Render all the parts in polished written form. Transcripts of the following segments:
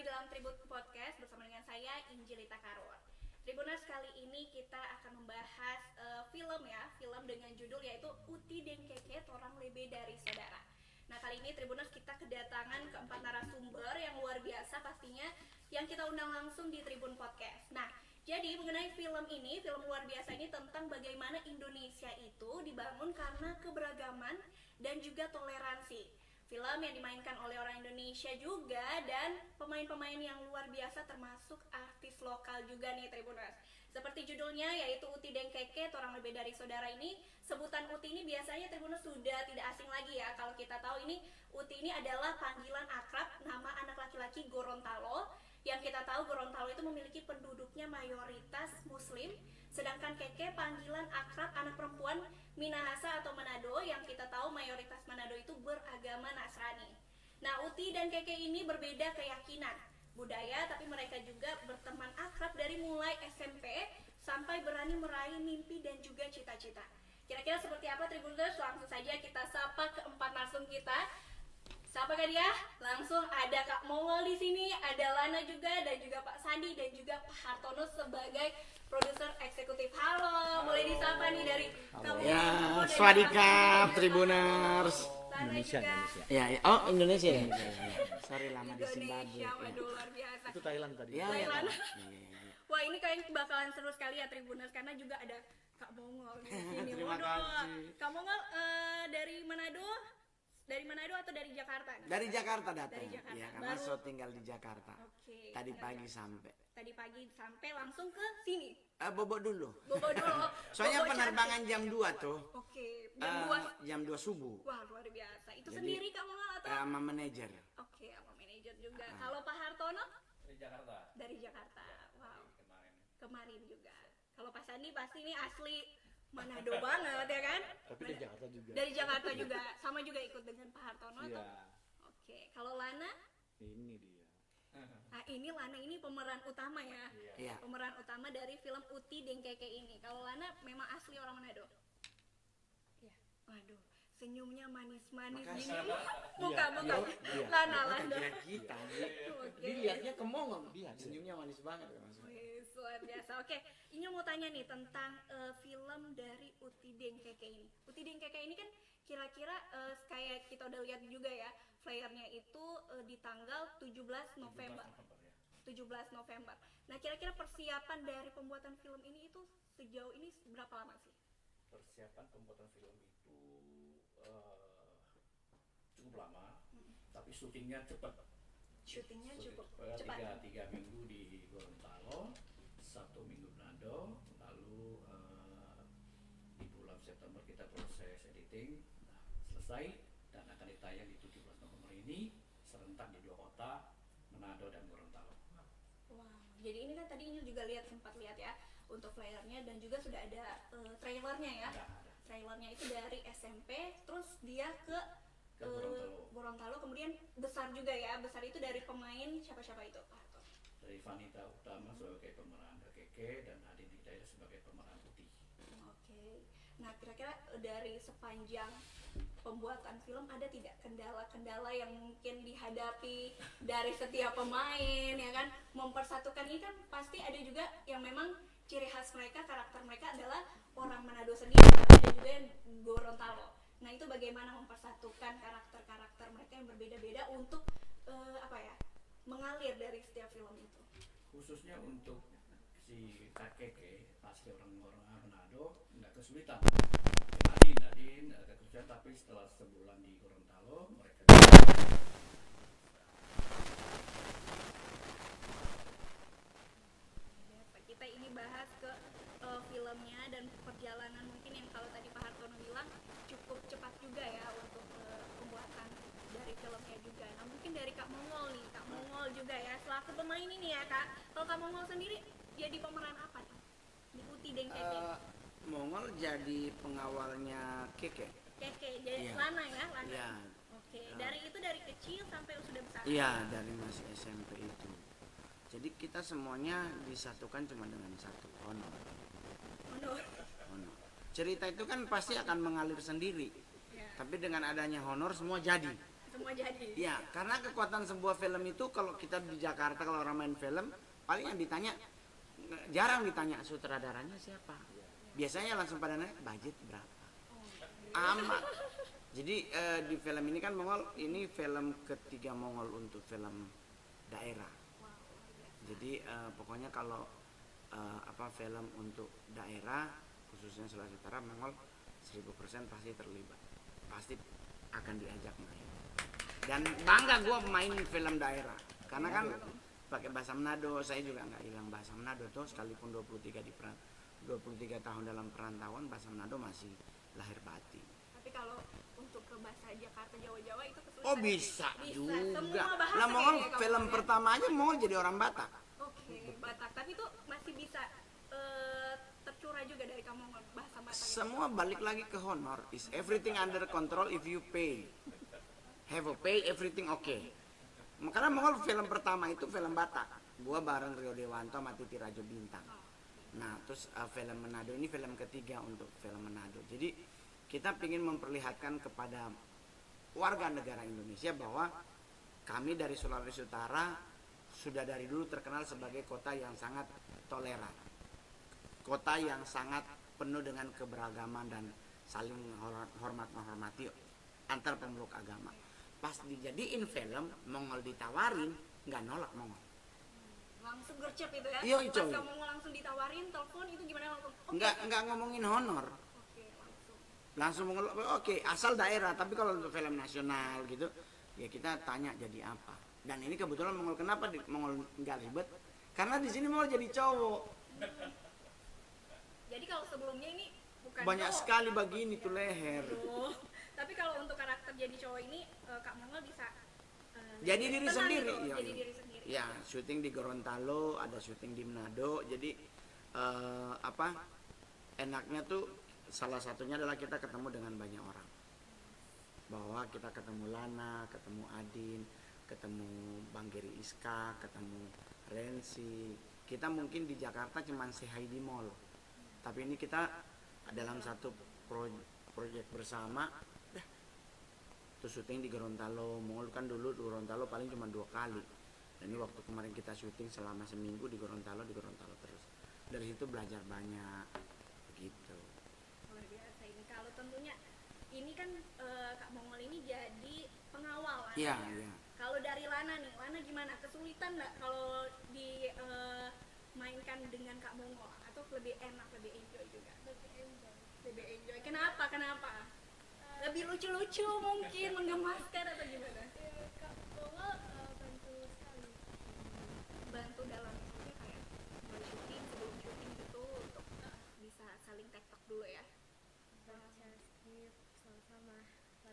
dalam Tribun Podcast bersama dengan saya Injilita Karun. Tribuners, kali ini kita akan membahas film dengan judul yaitu Uti Deng Keke Torang Lebe Dari Saudara. Nah, kali ini Tribuners kita kedatangan keempat narasumber yang luar biasa pastinya yang kita undang langsung di Tribun Podcast. Nah, jadi mengenai film luar biasa ini tentang bagaimana Indonesia itu dibangun karena keberagaman dan juga toleransi. Film yang dimainkan oleh orang Indonesia juga dan pemain-pemain yang luar biasa termasuk artis lokal juga nih Tribuners. Seperti judulnya yaitu Uti Deng Keke Torang Lebe Dari Saudara ini, sebutan Uti ini biasanya Tribuners sudah tidak asing lagi ya. Kalau kita tahu ini Uti ini adalah panggilan akrab nama anak laki-laki Gorontalo. Yang kita tahu Gorontalo itu memiliki penduduknya mayoritas muslim, sedangkan Keke panggilan akrab anak perempuan Minahasa atau Manado yang kita tahu mayoritas Manado itu beragama Nasrani. Nah, Uti dan Keke ini berbeda keyakinan, budaya, tapi mereka juga berteman akrab dari mulai SMP sampai berani meraih mimpi dan juga cita-cita. Kira-kira seperti apa Tribuners? Langsung saja kita sapa keempat narasumber kita. Siapa kan dia? Langsung ada Kak Mongol di sini, ada Lana juga, dan juga Pak Sandi dan juga Pak Hartono sebagai produser eksekutif. Halo, boleh disapa nih dari Kak Mongol. Ya, swadikap Tribuners. Indonesia. Ya, oh Indonesia ya. Sorry lama di Zimbabwe. Waduh, luar biasa. Itu Thailand tadi. Ya, Thailand. ya. Wah, ini kayaknya bakalan seru sekali ya Tribuners karena juga ada Kak Mongol di sini. Terima kasih. Kak Mongol dari Manado atau dari Jakarta? Dari Jakarta datang. Dari Jakarta. Ya, karena Baru- saya tinggal di Jakarta. Oke. Tadi benar pagi ya. sampai. Tadi pagi sampai langsung ke sini. Bobo dulu. Bobo dulu. Soalnya Bobo penerbangan cantik. jam 2 tuh. Oke, jam 2. Jam 2 subuh. Wah, luar biasa. Itu Jadi, sendiri Kak Mongol atau? Sama manajer. Oke, sama manajer juga. Kalau Pak Hartono? Dari Jakarta. Dari Jakarta. Wow. Kemarin. Kemarin juga. Kalau Pak Sandi pasti ini asli Manado banget ya kan? Tapi dari Jakarta juga. Dari Jakarta juga. Sama juga ikut dengan Pak Hartono Iya. atau? Oke, kalau Lana? Ini dia. Nah, ini Lana ini pemeran utama ya. Iya. Pemeran utama dari film Uti Deng Keke ini. Kalau Lana memang asli orang Manado. Iya. Waduh, senyumnya manis-manis Makasih. gini. Muka. Iya. Lana. Kita. Oke. Dilihatnya ke Mongol. Iya. Senyumnya manis banget. Wih, luar biasa. Oke, ini mau tanya nih tentang film dari Uti Deng Keke ini. Uti Deng Keke ini kan kira-kira kayak kita udah lihat juga ya, flyernya itu di tanggal 17 November. 17 November. Nah, kira-kira persiapan dari pembuatan film ini itu sejauh ini berapa lama sih? Persiapan pembuatan film itu cukup lama, tapi syutingnya cepat. Syutingnya cukup Syuting, cepat. tiga minggu di Gorontalo, 1 minggu Manado, lalu di bulan September kita proses editing. Nah, selesai dan akan ditayang di 17 November ini serentak di 2 kota, Manado dan Gorontalo. Wow. Jadi ini kan tadi Inul juga sempat lihat ya untuk flyernya dan juga sudah ada trailernya ya. Ada. Trailernya itu dari SMP terus dia ke Ke Gorontalo. Gorontalo, kemudian besar juga ya. Besar itu dari pemain siapa-siapa itu? Pak Harto. Dari Vanita Utama sebagai pemeran Keke dan Adin Hidayat sebagai pemeran Uti. Oke. Nah, kira-kira dari sepanjang pembuatan film ada tidak kendala-kendala yang mungkin dihadapi dari setiap pemain ya kan? Mempersatukan ini kan pasti ada juga yang memang ciri khas mereka, karakter mereka adalah orang Manado sendiri, ada juga yang Gorontalo. Nah, itu bagaimana mempersatukan karakter-karakter mereka yang berbeda-beda untuk mengalir dari setiap film itu. Khususnya untuk si Keke asli orang Manado nggak kesulitan. Adin ada kesulitan, tapi setelah sebulan di Gorontalo mereka Kita ini bahas ke filmnya dan perjalanan mungkin yang kalau tadi Pak Hartono bilang cukup cepat juga ya untuk pembuatan dari filmnya juga. Nah, mungkin dari Kak Mongol nih, Kak Mongol juga ya selaku pemain ini ya Kak. Kalau Kak Mongol sendiri jadi pemeran apa nih di Uti Deng Keke? Mongol jadi pengawalnya Keke. Keke jadi Iya. Lana ya, Lana. Iya. Oke, dari kecil sampai sudah besar. Iya, dari masih SMP itu. Jadi kita semuanya disatukan cuma dengan satu honor. Honor. Cerita itu kan pasti akan mengalir sendiri. Ya. Tapi dengan adanya honor semua jadi. Semua jadi. Ya, karena kekuatan sebuah film itu kalau kita di Jakarta kalau orang main film paling yang ditanya jarang ditanya sutradaranya siapa. Biasanya langsung pada nanya budget berapa. Amat. Jadi di film ini kan Mongol ini film ketiga Mongol untuk film daerah. Jadi pokoknya kalau film untuk daerah khususnya Sulawesi Utara Mongol 1000% pasti terlibat. Pasti akan diajak main. Dan bangga gue main film daerah karena kan pakai bahasa Manado. Saya juga nggak hilang bahasa Manado tuh sekalipun 23 tahun dalam perantauan bahasa Manado masih lahir batin. Tapi kalau untuk ke bahasa Jakarta Jawa-Jawa itu kesulitan. Oh bisa juga. Semua bahasa Lah Mongol kayaknya film kamu ya. pertama aja Mongol jadi orang Batak. Oke, Batak. Tapi itu masih bisa tercurah juga dari kamu bahasa Batak. Semua balik lagi ke honor. Is everything under control if you pay. Have a pay everything okay. Karena Mongol film pertama itu film Batak. Gua bareng Rio Dewanto sama Titi Rajo Bintang. Nah terus film Manado ini film ketiga untuk film Manado. Jadi kita ingin memperlihatkan kepada warga negara Indonesia bahwa kami dari Sulawesi Utara sudah dari dulu terkenal sebagai kota yang sangat toleran, kota yang sangat penuh dengan keberagaman dan saling hormat menghormati antar pemeluk agama. Pas dijadiin film Mongol ditawarin nggak nolak Mongol. Langsung gercep itu ya. Iya, Pas coy. kamu langsung ditawarin telepon itu gimana langsung? Oke. Nggak ngomongin honor. Oke, langsung. Langsung Mongol oke asal daerah, tapi kalau untuk film nasional gitu ya kita tanya jadi apa. Dan ini kebetulan Mongol kenapa Mongol nggak ribet? Karena di sini Mongol jadi cowok. Jadi kalau sebelumnya ini bukan Banyak cowok. sekali begini tuh leher. Oh. Tapi kalau untuk karakter jadi cowok ini Kak Mongol bisa Jadi diri tenang sendiri. gitu, Iya, jadi iya. diri sendiri. Ya, syuting di Gorontalo, ada syuting di Manado. Jadi enaknya tuh salah satunya adalah kita ketemu dengan banyak orang. Bahwa kita ketemu Lana, ketemu Adin, ketemu Bang Geri Iska, ketemu Rensi. Kita mungkin di Jakarta cuman say-hi di mall. Tapi ini kita dalam satu proyek bersama. Terus syuting di Gorontalo. Mongol kan dulu di Gorontalo paling cuma 2 kali. Dan ini waktu kemarin kita syuting selama seminggu di Gorontalo terus. Dari situ belajar banyak gitu. Luar biasa ini. Kalau tentunya ini kan Kak Mongol ini jadi pengawal kan? Iya, iya. Kalau dari Lana nih, Lana gimana? Kesulitan nggak kalau di mainkan dengan Kak Mongol atau lebih enak, lebih enjoy juga? Lebih enjoy. Kenapa? Lebih lucu-lucu mungkin, menggemaskan atau gimana? Kak Mongol bantu sekali. Bantu dalam misalnya kayak mulai syuting, sebelum syuting gitu untuk bisa saling tektok dulu ya. Baca skrip sama-sama.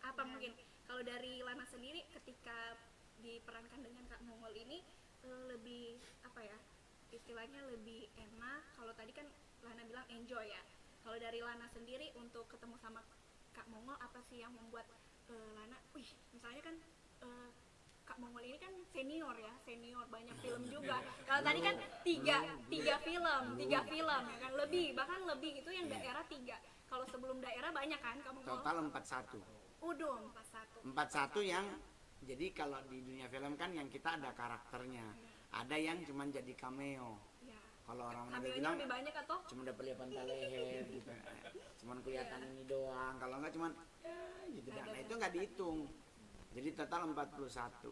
Apa mungkin kalau dari Lana sendiri ketika diperankan dengan Kak Mongol ini lebih apa ya, istilahnya lebih enak. Kalau tadi kan Lana bilang enjoy ya. Kalau dari Lana sendiri untuk ketemu sama Kak Mongol apa sih yang membuat Lana, misalnya kan Kak Mongol ini kan senior banyak film juga. Kalau tadi kan tiga film ya kan, bahkan lebih itu yang daerah 3. Kalau sebelum daerah banyak kan Kak Mongol? Total 41. Udah 41. 41 yang jadi kalau di dunia film kan yang kita ada karakternya. Ada yang cuman jadi cameo. Ya. Kalau orang Manado Cameo-nya bilang lebih banyak atau? cuma dapat lihat pantai leher gitu. Cuman kelihatan ini doang. Kalau enggak cuman gitu dah. Nah, itu enggak dihitung. Jadi total 41. 41.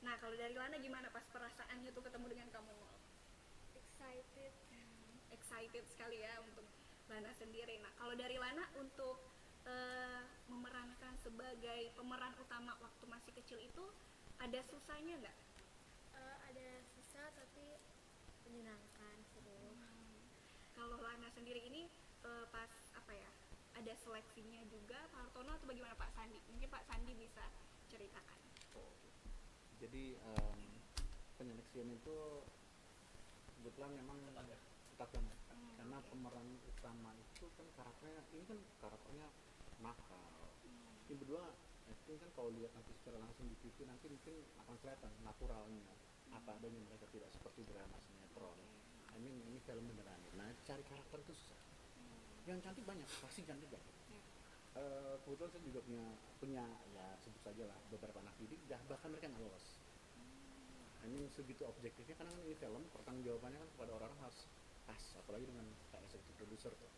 Nah, kalau dari Lana gimana pas perasaannya tuh ketemu dengan kamu? Excited. Excited sekali ya untuk Lana sendiri. Nah, kalau dari Lana untuk memerankan sebagai pemeran utama waktu masih kecil itu ada susahnya nggak? Ada susah tapi menyenangkan, seru. Kalau Lana sendiri ini pas apa ya? Ada seleksinya juga Pak Hartono atau bagaimana Pak Sandi? Mungkin Pak Sandi bisa ceritakan. Jadi penyeleksian itu kebetulan memang ketat banget karena pemeran utama itu kan karakternya nakal. Ini berdua acting kan kalau lihat nanti secara langsung di TV nanti mungkin akan kelihatan naturalnya apa adanya, mereka tidak seperti drama sinetron. Ini film beneran. Nah, cari karakter itu susah. Yang cantik banyak, pasti cantik banyak. kebetulan saya juga punya ya sebut saja lah beberapa anak didik, bahkan mereka nggak lolos. Ini segitu objektifnya karena kan ini film, pertanggungjawabannya kan kepada orang harus pas, apalagi dengan Pak Executive Producer tuh.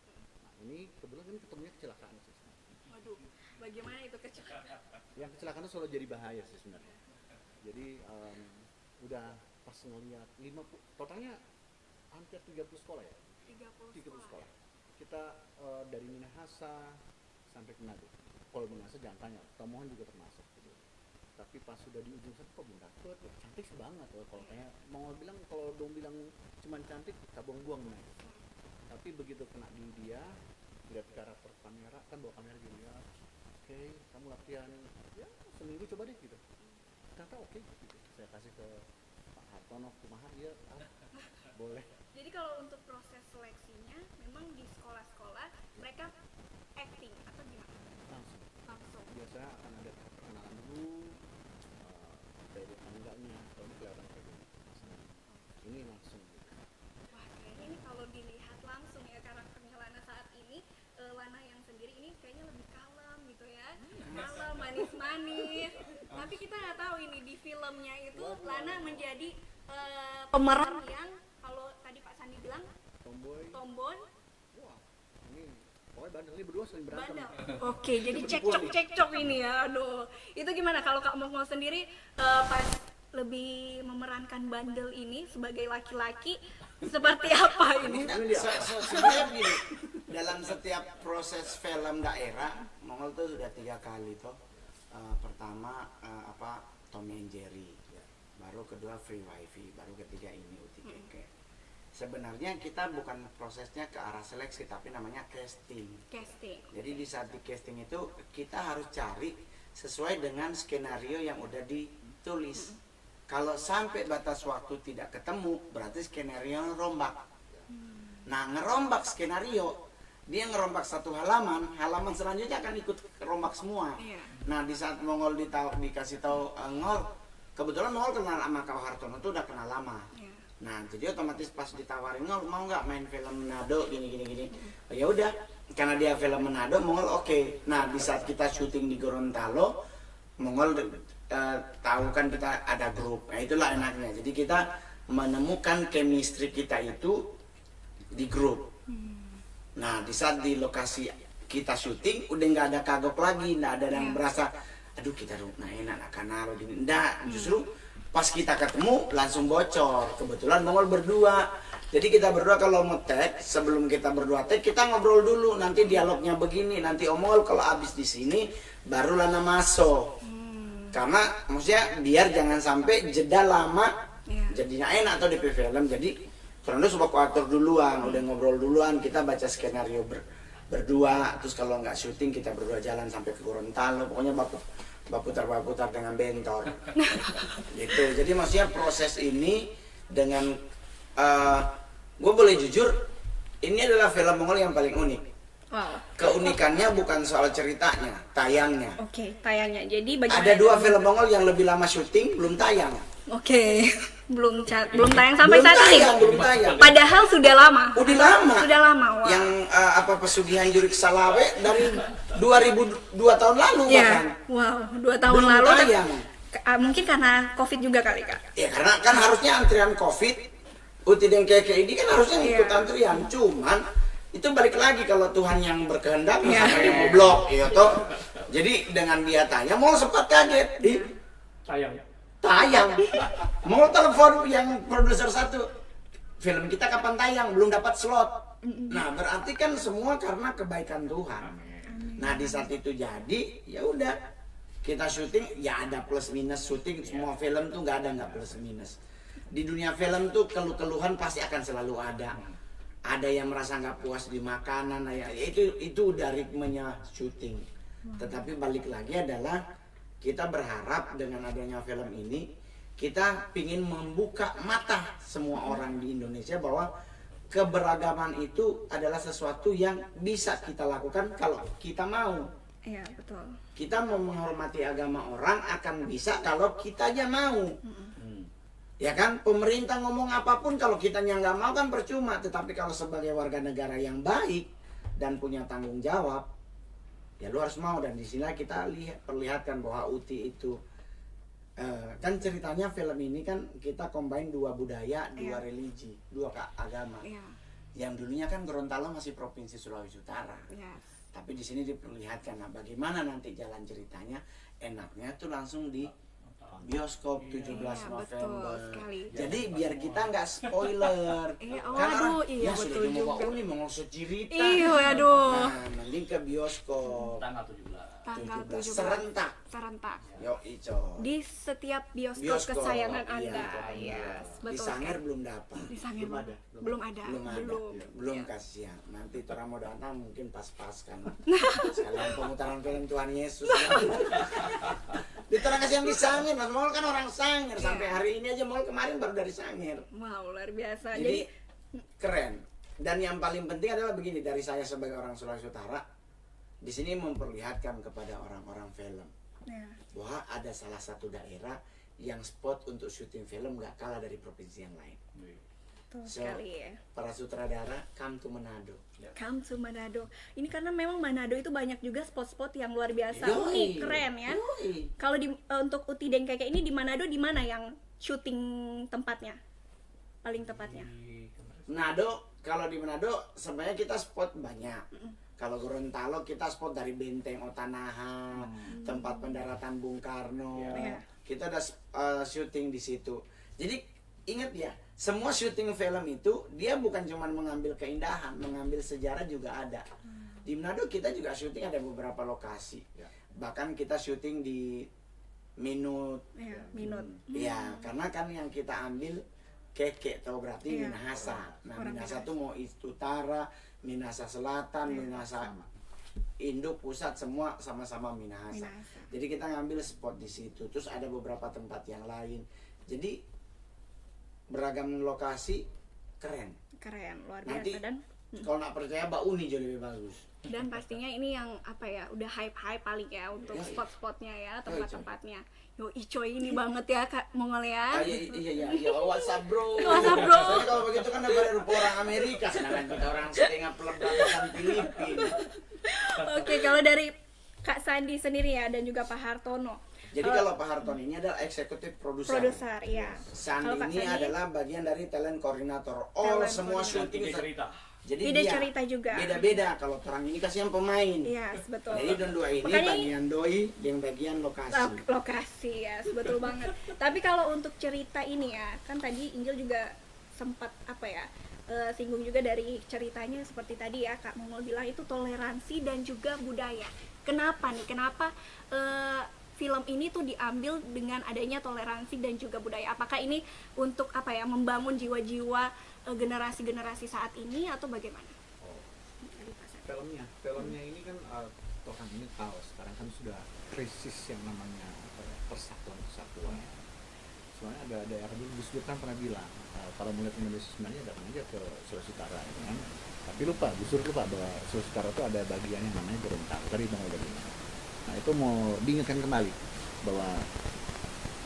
Nah ini kebetulan ini ketemunya kecelakaan sih sebenarnya. Waduh, bagaimana itu kecelakaan? Yang kecelakaan itu selalu jadi bahaya sih sebenarnya. Jadi udah pas ngeliat totalnya hampir 30 sekolah ya. 30 sekolah. Kita dari Minahasa sampai ke Manado. Kalau Minahasa jangan tanya, Tomohon juga termasuk gitu. Tapi pas sudah di ujung sana kok belum dapet, cantik banget loh. Kalau kayak mau bilang, kalau dong bilang cuman cantik, kita buang-buang nah. Tapi begitu kena di dia, lihat karakter kamera, kan bawa kamera gini ya. Oke, kamu latihan ya seminggu coba deh gitu. Ternyata oke gitu. Saya kasih ke Pak Hartono, kumaha dia boleh. Jadi kalau untuk proses seleksinya memang di sekolah-sekolah mereka acting atau gimana? Langsung. Biasanya akan ada tahap perkenalan dulu, dari tangganya, kalau ini kelihatan kayak gini. Ini langsung gitu. Wah, kayaknya ini kalau dilihat langsung ya karakternya Lana saat ini, Lana yang sendiri ini kayaknya lebih kalem gitu ya, kalem, manis-manis. Tapi kita nggak tahu ini di filmnya itu Lana menjadi pemeran yang kalau tadi Pak Sandi bilang tomboy. Wah, ini pokoknya bandel ini berdua sering berantem. Bandel. Oke, jadi cekcok ini ya. Aduh. Itu gimana kalau Kak Mongol sendiri pas lebih memerankan bandel ini sebagai laki-laki seperti apa ini? Sebenarnya begini, dalam setiap proses film daerah, Mongol tuh sudah 3 kali toh. Pertama Tom and Jerry, baru kedua Free Wifi, baru ketiga ini Uti Keke. Sebenarnya kita bukan prosesnya ke arah seleksi, tapi namanya casting. Jadi di saat di casting itu kita harus cari sesuai dengan skenario yang udah ditulis. Kalau sampai batas waktu tidak ketemu, berarti skenario rombak. Nah, ngerombak skenario, dia ngerombak satu halaman selanjutnya akan ikut rombak semua. Nah, di saat Mongol dikasih tahu Ngol, kebetulan Mongol kenal sama Kak Hartono itu udah kenal lama. Nah, jadi otomatis pas ditawarin Ngol mau nggak main film Manado gini. Oh, ya udah, karena dia film Manado, Mongol oke. Nah, di saat kita syuting di Gorontalo, Mongol tahu kan kita ada grup. Nah, itulah enaknya. Jadi kita menemukan chemistry kita itu di grup. Nah, di saat di lokasi kita syuting udah nggak ada kagok lagi, nggak ada yang berasa aduh kita enak kanaro gini. Nggak, justru pas kita ketemu langsung bocor. Kebetulan Mongol berdua. Jadi kita berdua kalau mau tag, sebelum kita berdua tag kita ngobrol dulu, nanti dialognya begini, nanti Mongol kalau abis di sini baru Lana masuk. Karena maksudnya biar jangan sampai jeda lama jadinya enak atau DP film. Jadi karena sudah atur duluan, udah ngobrol duluan, kita baca skenario berdua, terus kalau nggak syuting kita berdua jalan sampai ke Gorontalo, pokoknya baputar dengan bentor. Gitu. Jadi maksudnya proses ini dengan gue boleh jujur, ini adalah film Mongol yang paling unik. Wow. Keunikannya bukan soal ceritanya, tayangnya. Oke, tayangnya. Jadi bagaimana? Ada 2 film Mongol yang lebih lama syuting belum tayang. Oke. Belum tayang sampai saat ini. Belum tayang. Padahal sudah lama. Udah lama. Sudah lama. Wow. Yang pesugihan Jurik Salawe dari 2002 tahun lalu bahkan. Wow, 2 tahun belum lalu. Tayang. Mungkin karena Covid juga kali, Kak. Ya karena kan harusnya antrian Covid. Uti dan Keke ini kan harusnya ngikut antrian, cuman itu balik lagi kalau Tuhan yang berkehendak sama yang mau blok, ya toh. Jadi dengan dia tanya, mau sempat kaget, tayang. Mau telepon yang produser satu, film kita kapan tayang, belum dapat slot. Nah berarti kan semua karena kebaikan Tuhan. Nah di saat itu jadi, ya udah kita syuting, ya ada plus minus syuting. Semua film tuh nggak plus minus. Di dunia film tuh keluhan pasti akan selalu ada. Ada yang merasa nggak puas di makanan, ya itu dari ritmenya syuting. Tetapi balik lagi adalah kita berharap dengan adanya film ini kita ingin membuka mata semua orang di Indonesia bahwa keberagaman itu adalah sesuatu yang bisa kita lakukan kalau kita mau. Iya, betul. Kita mau menghormati agama orang akan bisa kalau kita aja mau. Ya kan, pemerintah ngomong apapun kalau kitanya nggak mau kan percuma. Tetapi kalau sebagai warga negara yang baik dan punya tanggung jawab, ya lu harus mau. Dan di sini kita perlihatkan bahwa Uti itu kan ceritanya film ini kan kita combine 2 budaya, 2 religi, 2 agama. Yang dulunya kan Gorontalo masih provinsi Sulawesi Utara. Tapi di sini diperlihatkan, nah bagaimana nanti jalan ceritanya, enaknya tuh langsung di bioskop 17 November. Jadi biar kita nggak spoiler. Kan orang ya sudah mau ini mau cerita. Nah, mending ke bioskop. Tanggal 17. Serentak. Yo ico. Di setiap bioskop kesayangan Anda. Di Sangir belum dapat. Di Sangir belum ada. Belum kasih ya. Nanti orang mau datang mungkin pas-pas kan. Sekalian pemutaran film Tuhan Yesus. Di orang kasih yang di Sangir, Mas Mall kan orang Sangir. Sampai hari ini aja Mall kemarin baru dari Sangir. Wow, luar biasa. Jadi keren. Dan yang paling penting adalah begini, dari saya sebagai orang Sulawesi Utara, di sini memperlihatkan kepada orang-orang film bahwa ada salah satu daerah yang spot untuk syuting film gak kalah dari provinsi yang lain. Sekali ya. Para sutradara, come to Manado. Come to Manado. Ini karena memang Manado itu banyak juga spot-spot yang luar biasa unik, keren ya. Kalau untuk Uti Dengkeke ini di Manado, di mana yang syuting tempatnya? Paling tepatnya? Manado, kalau di Manado sebenarnya kita spot banyak. Kalau Gorontalo kita spot dari Benteng Otanaha, tempat pendaratan Bung Karno. Kita ada syuting di situ. Jadi ingat ya, semua syuting film itu dia bukan cuma mengambil keindahan, mengambil sejarah juga ada. Di Manado kita juga syuting ada beberapa lokasi. Bahkan kita syuting di Minut. Ya, karena kan yang kita ambil Keke, tahu berarti Minahasa. Nah, Minahasa tuh mau utara, Minahasa Selatan, Minahasa Induk Pusat, semua sama-sama Minahasa. Jadi kita ngambil spot di situ. Terus ada beberapa tempat yang lain. Jadi beragam lokasi, keren. Luar biasa. Nanti, dan kalau nggak percaya Mbak Uni jauh lebih bagus. Dan pastinya ini yang apa ya, udah hype paling ya untuk spot-spotnya ya, tempat-tempatnya. Yo Icoy ini banget ya Kak Mongol ya. Iya, WhatsApp bro. WhatsApp bro. Soalnya kalau begitu kan ada rupa orang Amerika, sedangkan kita orang setengah pelebatan Filipina. Oke, kalau dari Kak Sandi sendiri ya, dan juga Pak Hartono. Jadi kalau Pak Hartono ini adalah eksekutif produser. Iya. Sandi ini adalah bagian dari talent koordinator. Semua syuting cerita. Jadi ide dia cerita juga. Beda-beda. Kalau terang ini kasih yang pemain. Iya, betul. Jadi dan dua ini makanya bagian doi, yang bagian lokasi. Lokasi ya, betul banget. Tapi kalau untuk cerita ini ya, kan tadi Injil juga sempat singgung juga dari ceritanya seperti tadi ya Kak Mongol bilang itu toleransi dan juga budaya. Kenapa nih? Kenapa film ini tuh diambil dengan adanya toleransi dan juga budaya? Apakah ini untuk membangun jiwa-jiwa generasi-generasi saat ini atau bagaimana? Filmnya ini kan kan ini tahu sekarang kan sudah krisis yang namanya persatuan. Soalnya ada daerah dulu Gus Dur kan pernah bilang kalau melihat Indonesia sebenarnya datang aja ke Sulawesi Utara, kan? Tapi Gus Dur lupa bahwa Sulawesi Utara itu ada bagian yang namanya Gorontalo. Tadi Bang udah bilang. Nah itu mau diingatkan kembali bahwa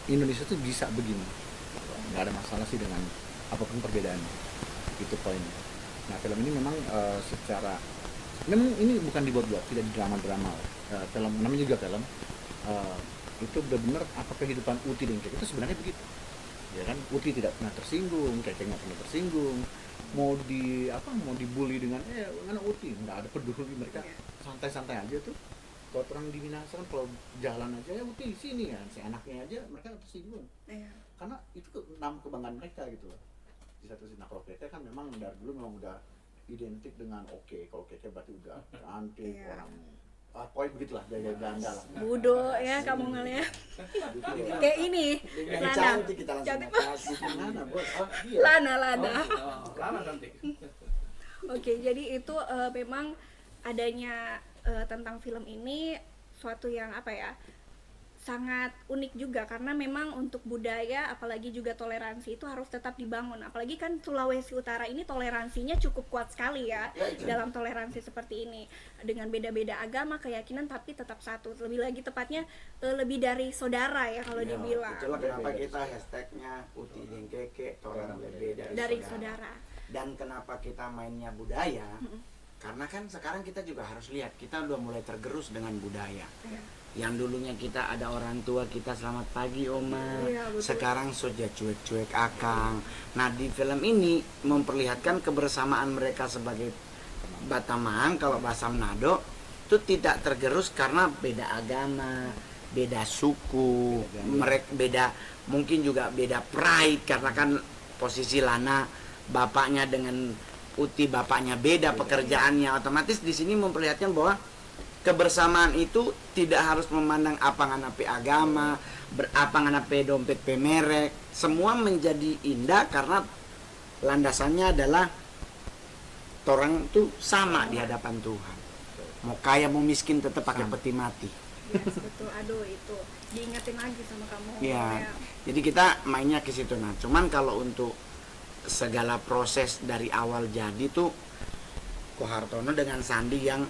Indonesia itu bisa begini, nggak ada masalah sih dengan apapun perbedaannya, itu poinnya. Nah film ini memang memang ini bukan dibuat-buat, tidak drama-drama. Film namanya juga film itu benar-benar apa kehidupan Uti dan Keke itu sebenarnya begitu, ya kan? Uti tidak pernah tersinggung, Keke nggak pernah tersinggung. Mau dibully dengan mana Uti nggak ada peduli, mereka santai-santai aja tuh. Kalau orang di Minahasa kan kalau jalan aja ya Uti di sini kan, si anaknya aja mereka tersinggung. Karena itu kebanggaan mereka gitu loh. Di satu sisi, nah kalau Keke kan memang dari dulu memang udah identik dengan kalau Keke berarti udah cantik, orang pokoknya begitulah, gaya Belanda lah. Budo ya kamu ngeliat. Kayak ini, Lana. Cantik kita langsung kasih. Lana, bos. Lana cantik. Oke, jadi itu memang adanya tentang film ini suatu yang sangat unik juga, karena memang untuk budaya apalagi juga toleransi itu harus tetap dibangun. Apalagi kan Sulawesi Utara ini toleransinya cukup kuat sekali ya dalam toleransi seperti ini, dengan beda-beda agama, keyakinan, tapi tetap satu. Lebih lagi tepatnya lebih dari saudara ya kalau dibilang. Itulah kenapa kita hashtagnya Uti dan Keke, orang lebih dari saudara. Dan kenapa kita mainnya budaya? Karena kan sekarang kita juga harus lihat, kita udah mulai tergerus dengan budaya. Yang dulunya kita ada orang tua kita selamat pagi oma, Iya, betul. sekarang sudah cuek-cuek akang. Nah di film ini memperlihatkan kebersamaan mereka sebagai Batamang, kalau bahasa Manado itu tidak tergerus karena beda agama, beda suku, mereka beda, mungkin juga beda pride karena kan posisi Lana bapaknya dengan Uti bapaknya beda pekerjaannya, otomatis di sini memperlihatkan bahwa kebersamaan itu tidak harus memandang apa nganape agama, apa nganape dompet pemerek, semua menjadi indah karena landasannya adalah orang tuh sama di hadapan Tuhan. Mau kaya mau miskin tetap pakai peti mati. Yes, betul. Aduh, itu diingetin lagi sama kamu. Iya. Ya. Jadi kita mainnya ke situ. Nah, cuman kalau untuk segala proses dari awal jadi tuh Ko Hartono dengan Sandi yang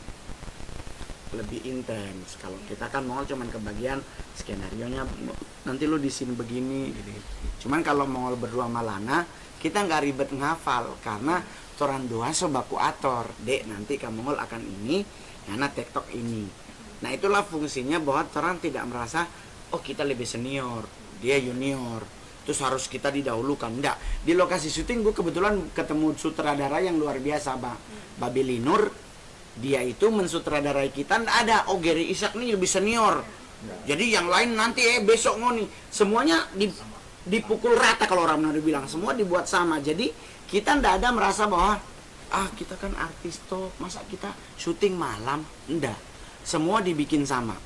lebih intens. Kalau kita kan Mongol cuman kebagian skenario-nya nanti lu di scene begini gitu. Cuman kalau Mongol berdua Malana, kita nggak ribet ngafal karena toran dua sobaku ator. Dek, nanti kamu Mongol akan ini, karena TikTok ini. Nah, itulah fungsinya bahwa orang tidak merasa oh kita lebih senior, dia junior. Terus harus kita didahulukan. Enggak. Di lokasi syuting gue kebetulan ketemu sutradara yang luar biasa, Babi Linur. Dia itu mensutradarai kita. Nggak ada, oh Gary Ishak nih lebih senior. Jadi yang lain nanti besok ngoni. Semuanya dipukul rata kalau orang Manado bilang. Semua dibuat sama. Jadi kita nggak ada merasa bahwa kita kan artis toh, masa kita syuting malam. Enggak. Semua dibikin sama.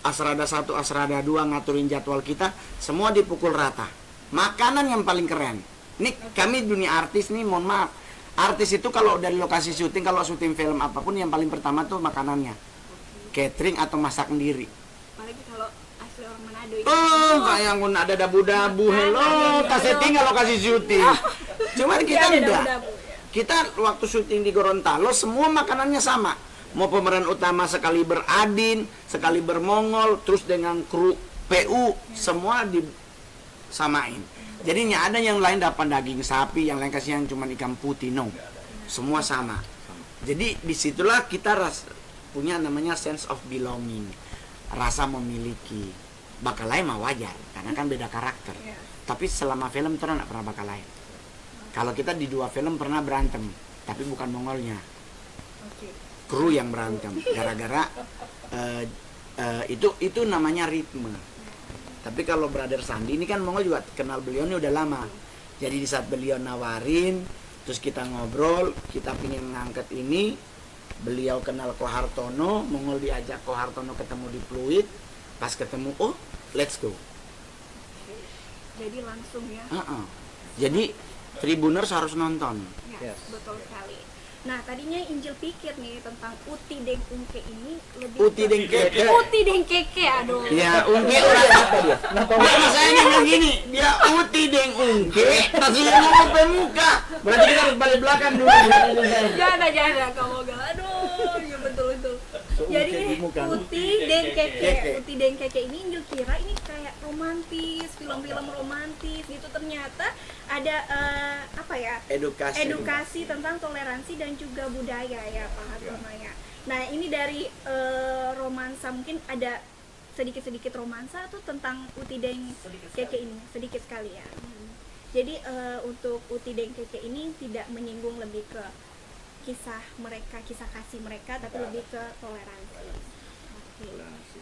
Asrada 1, Asrada 2 ngaturin jadwal kita. Semua dipukul rata. Makanan yang paling keren. Nih kami dunia artis nih, mohon maaf. Artis itu kalau dari lokasi syuting, kalau syuting film apapun yang paling pertama tuh makanannya. Catering atau masak sendiri. Apalagi kalau asli orang Manado itu. Oh, kayak ngun ada dabu-dabu. Hello, kasetting kalau lokasi syuting. Cuman kita Ada enggak. dabu-dabu, ya. Kita waktu syuting di Gorontalo semua makanannya sama. Mau pemeran utama sekali beradin, sekali bermongol, terus dengan kru PU, semua disamain. Jadinya ada yang lain dapat daging sapi, yang lain kasih yang cuma ikan putih, no. Semua sama. Jadi disitulah kita punya namanya sense of belonging, rasa memiliki. Bakal lain mah wajar, karena kan beda karakter. Iya. Tapi selama film terus nggak pernah bakal lain. Kalau kita di 2 film pernah berantem, tapi bukan Mongolnya, Oke. kru yang berantem. Gara-gara itu namanya ritme. Tapi kalau Brother Sandi ini kan Mongol juga kenal beliau ini udah lama. Jadi di saat beliau nawarin, terus kita ngobrol, kita pingin ngangkat ini, beliau kenal Ko Hartono, Mongol diajak Ko Hartono ketemu di Pluit, pas ketemu, oh let's go. Jadi langsung ya. Jadi Tribuners harus nonton. Ya, Yes. betul sekali. Nah, tadinya Injil pikir nih tentang Uti Deng Ungke ini lebih Uti Deng Keke. Uti Deng Keke, aduh. Ya, Ungke orang apa dia? Nama saya ngomong gini, dia Uti Deng Ungke, tapi ngomong pemuka. Berarti kita harus balik belakang dulu. Jangan kamu gak. Aduh, ya betul. Jadi Uti Deng Keke, Uti Deng Keke ini Injil kira ini kayak romantis, film-film romantis gitu, ternyata ada edukasi tentang toleransi dan juga budaya ya Pak Hartono ya. Nah ini dari romansa, mungkin ada sedikit romansa tuh tentang Uti Deng Keke ini, sedikit sekali ya. Jadi untuk Uti Deng Keke ini tidak menyinggung lebih ke kisah kasih mereka, tapi lebih ke toleransi. Oke.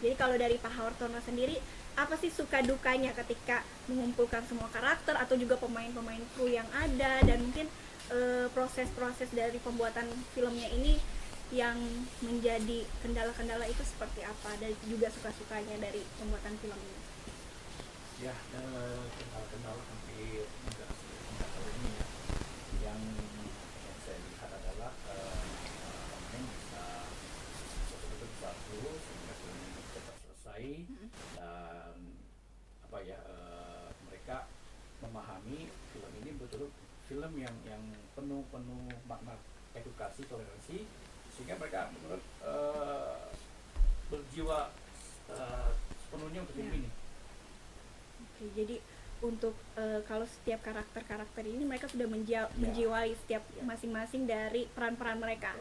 Jadi kalau dari Pak Hartono sendiri, apa sih suka dukanya ketika mengumpulkan semua karakter atau juga pemain-pemain kru yang ada, dan mungkin proses-proses dari pembuatan filmnya ini yang menjadi kendala-kendala itu seperti apa, dan juga suka-sukanya dari pembuatan film ini? Ya, kendala-kendala hampir enggak tahu ini ya. Yang saya lihat adalah pemain bisa betul-betul satu sehingga film ini cepat selesai, dan mereka memahami film ini betul film yang penuh makna edukasi, toleransi, sehingga mereka menurut berjiwa sepenuhnya untuk film ini. Oke, jadi untuk kalau setiap karakter ini mereka sudah menjiwai setiap masing-masing dari peran-peran mereka.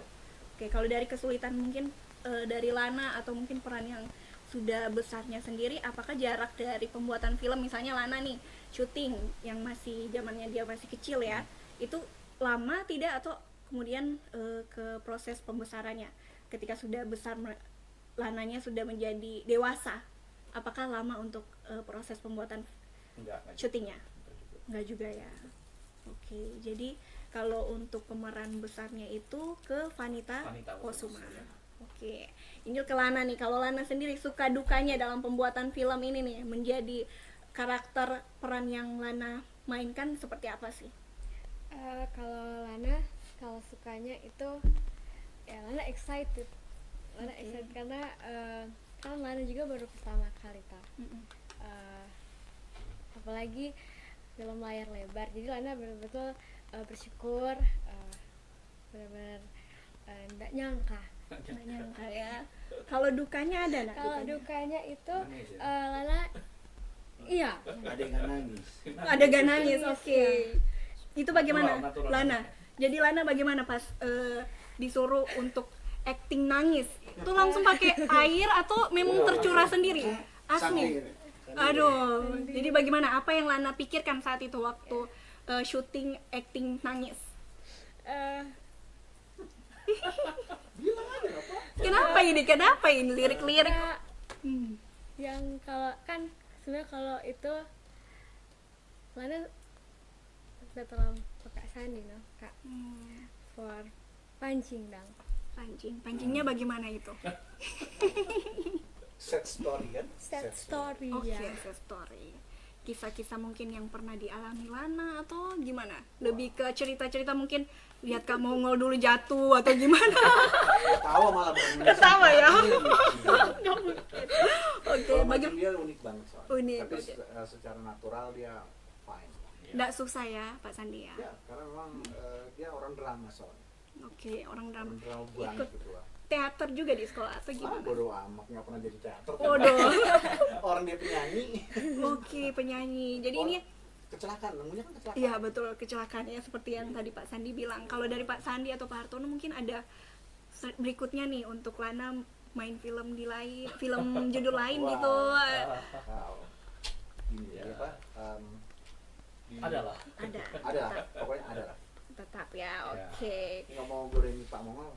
Oke, kalau dari kesulitan mungkin dari Lana atau mungkin peran yang sudah besarnya sendiri, apakah jarak dari pembuatan film, misalnya Lana nih syuting yang masih zamannya dia masih kecil ya, itu lama tidak, atau kemudian ke proses pembesarannya ketika sudah besar, Lananya sudah menjadi dewasa, apakah lama untuk proses pembuatan Enggak syutingnya? juga. Enggak juga ya. Oke, jadi kalau untuk pemeran besarnya itu ke Vanita Vanita Kusuma. Kusuma, ya. Oke, Injil ke Lana nih. Kalau Lana sendiri suka dukanya dalam pembuatan film ini nih, menjadi karakter peran yang Lana mainkan seperti apa sih? Kalau Lana, kalau sukanya itu ya Lana excited. Lana Oke. excited karena kan Lana juga baru pertama kali tau. Apalagi film layar lebar. Jadi Lana betul-betul bersyukur, benar-benar nggak nyangka. Nggak nyangka ya. Kalau dukanya ada nggak? Kalau dukanya? dukanya itu Nangis ya? Lana, iya, Ada yang nggak nangis. Ada gak nangis, oke. Itu bagaimana, Natural. Lana? Jadi Lana bagaimana pas disuruh untuk acting nangis? Itu langsung pakai air atau memang tercurah sendiri? Asli. Sendiri. Aduh. Jadi bagaimana? Apa yang Lana pikirkan saat itu waktu syuting acting nangis? eh, Kenapa ini? Kenapa ini lirik-lirik? karena Hmm. yang kalau kan sebenarnya kalau itu Lana setelah Kak Sandi no Kak for pancing dong. Pancingnya bagaimana itu? Set story kan? Sad story Oke, ya. sad story. Kisah-kisah mungkin yang pernah dialami Lana atau gimana? Lebih ke cerita-cerita mungkin lihat Kak Mongol dulu jatuh atau gimana? Ketawa malah bukan Ketawa ya? Iya. Oke, Kalau bagaimana? macam dia unik banget soalnya. Unik, Tapi oke. secara natural dia fine. Nggak susah ya Pak Sandi ya? Ya, karena memang dia orang drama soalnya. Oke, orang drama. Orang drama banget Ikut gitu lah. teater juga di sekolah atau Ah, gimana? bodo amat, nggak pernah jadi teater. kan. Waduh. Orang dia penyanyi. Oke, penyanyi. Jadi ini Kecelakaan, nemunya kan kecelakaan. iya betul, kecelakaan ya seperti yang tadi Pak Sandi bilang. Kalau dari Pak Sandi atau Pak Hartono mungkin ada berikutnya nih untuk Lana main film di lain, film judul lain Wow. gitu. Wow. Ini Ya. apa? Adalah. Ada. Ada, pokoknya ada lah. Tetap ya, Ya. oke. Nggak mau goreng Pak Mongol.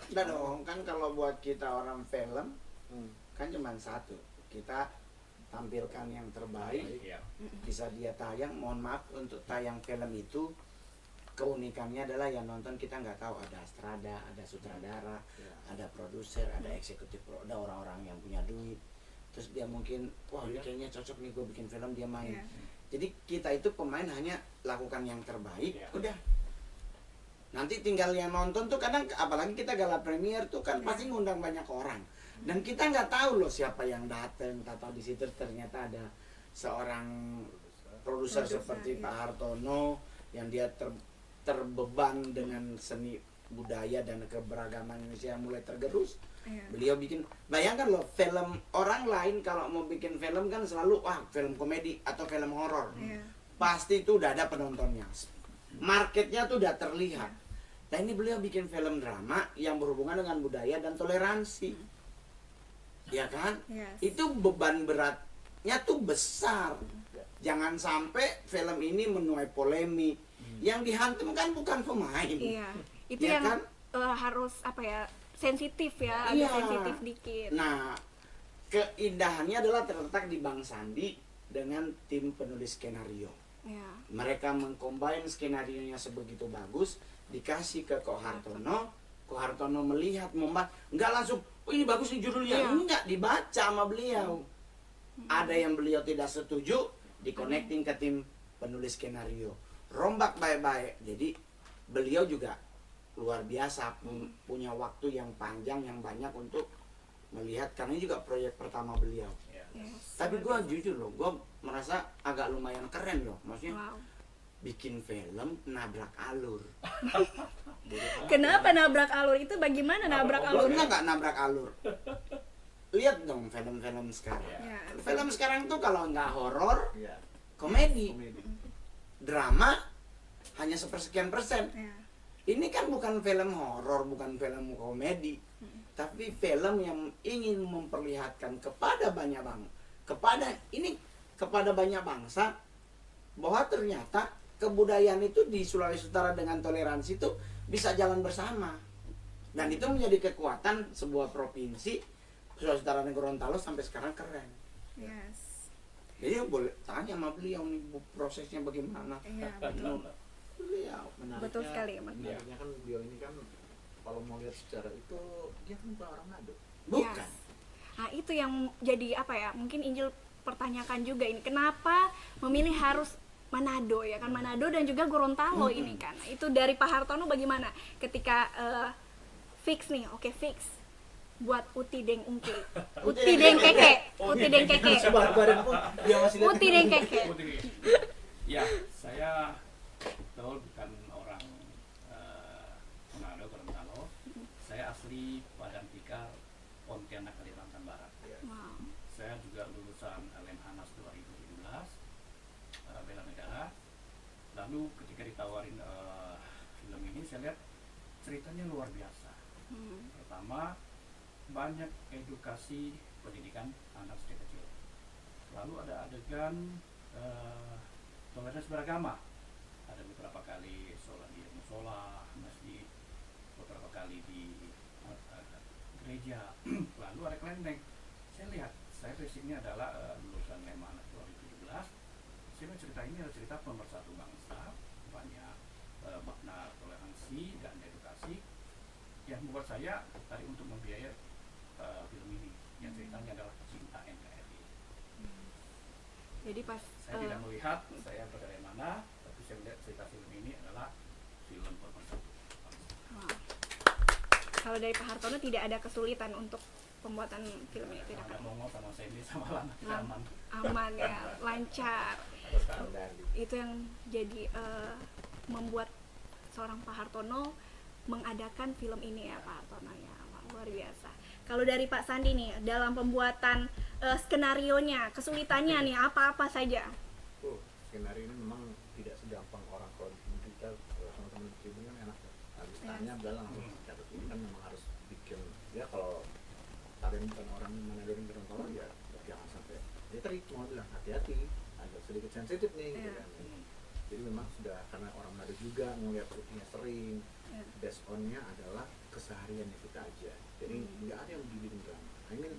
Enggak dong, kan kalau buat kita orang film Hmm. kan cuma satu. Kita tampilkan yang terbaik, Iya. bisa dia tayang. Mohon maaf, untuk tayang film itu keunikannya adalah yang nonton kita nggak tahu, ada astrada, ada sutradara, Ya. ada produser, ada eksekutif, ada orang-orang yang punya duit. Terus dia mungkin, wah ini kayaknya cocok nih gue bikin film, dia main. Iya. Jadi kita itu pemain hanya lakukan yang terbaik, Iya. udah. Nanti tinggal yang nonton tuh kadang, apalagi kita gala premier tuh kan pasti ngundang banyak orang. Dan kita nggak tahu loh siapa yang datang, tahu di situ ternyata ada seorang produser seperti iya. Pak Hartono yang dia terbeban dengan seni budaya dan keberagaman Indonesia yang mulai tergerus. Iya. Beliau bikin, bayangkan loh, film orang lain kalau mau bikin film kan selalu wah film komedi atau film horor. Iya. Pasti itu udah ada penontonnya, marketnya tuh udah terlihat. Nah ini beliau bikin film drama yang berhubungan dengan budaya dan toleransi, ya kan? Yes. Itu beban beratnya tuh besar. Jangan sampai film ini menuai polemik. Yang dihantam kan bukan pemain. Iya. Itu Ya yang kan? harus apa ya? Sensitif ya, Iya. agak sensitif dikit. Nah, keindahannya adalah terletak di Bang Sandi dengan tim penulis skenario. Iya. Mereka mengcombine skenarionya sebegitu bagus, dikasih ke Ko Hartono. Ko Hartono melihat, nggak langsung, oh ini bagus nih judulnya. Iya. Enggak, dibaca sama beliau. Ada yang beliau tidak setuju, di-connecting ke tim penulis skenario. Rombak baik-baik. Jadi beliau juga luar biasa, punya waktu yang panjang, yang banyak untuk melihat, karena ini juga proyek pertama beliau. Iya. Yes. Tapi gue jujur loh, gue merasa agak lumayan keren loh. Maksudnya Wow. bikin film nabrak alur. Kenapa nabrak alur itu? Bagaimana nabrak Nabrak alur? Pernah nggak nabrak alur? Lihat dong film-film sekarang. Ya. Film sekarang tuh kalau nggak horor, Iya. komedi, Komedi. drama hanya sepersekian persen. Ya. Ini kan bukan film horor, bukan film komedi, tapi film yang ingin memperlihatkan kepada kepada banyak bangsa bahwa ternyata kebudayaan itu di Sulawesi Utara dengan toleransi itu bisa jalan bersama. Dan itu menjadi kekuatan sebuah provinsi Sulawesi Utara dan Gorontalo sampai sekarang keren. Yes. Jadi boleh tanya sama beliau nih prosesnya bagaimana. Iya, betul. Beliau Betul sekali, Mas. Menariknya kan beliau ini kan kalau mau lihat secara itu dia kan bukan orang Manado. bukan. Yes. Nah, itu yang jadi apa ya? Mungkin Injil pertanyakan juga ini. Kenapa memilih harus Manado ya kan? Manado dan juga Gorontalo ini kan. Nah, itu dari Pak Hartono bagaimana ketika fix nih, oke fix buat Uti Deng Ungkli, Uti Deng Keke, Uti Deng Keke, Badan pun dia masih lihat. Uti Deng Keke. Ya, saya betul bukan orang Manado, Gorontalo. Saya asli Padang Tikar, Pontianak, Kalimantan Barat. Wow. Saya juga lulusan Lemhanas 2017, bela negara. Lalu ketika ditawarin film ini, saya lihat ceritanya luar biasa. Pertama, banyak edukasi pendidikan anak sejak kecil. Lalu ada adegan toleransi beragama. Ada beberapa kali sholat di musola, masjid, beberapa kali di gereja. Lalu ada kelenteng. Saya lihat, saya basicnya adalah lulusan Lemhanas 2017. Saya lihat cerita ini adalah cerita pemersatu bangsa, banyak makna toleransi dan edukasi yang membuat saya tadi untuk membiayai film ini, yang ceritanya adalah cinta NKRI. Jadi pas Saya tidak melihat saya berada mana, tapi saya melihat cerita film ini adalah film pemersatu bangsa. wow. Kalau dari Pak Hartono tidak ada kesulitan untuk pembuatan film ini, tidak Ada kan? Mongo sama Sandy sama Lana, aman. Aman ya, lancar. Terus kan, Itu yang jadi membuat seorang Pak Hartono mengadakan film ini ya Pak Hartono ya. Wah, luar biasa. Kalau dari Pak Sandi nih dalam pembuatan skenarionya, kesulitannya nih apa-apa saja? Skenario ini memang tidak segampang orang kalau kita teman-teman tribun kan enak ya. Habis tanya udah langsung catat. Ini kan memang harus bikin ya kalau kalian bukan orang Manado dan Gorontalo ya jangan sampai dia tadi mau bilang hati-hati agak sedikit sensitif nih gitu kan. Jadi memang sudah karena orang Manado juga ngeliat rutinnya sering based on-nya adalah kesehariannya kita aja. Jadi nggak ada yang dibikin drama. Nah, ini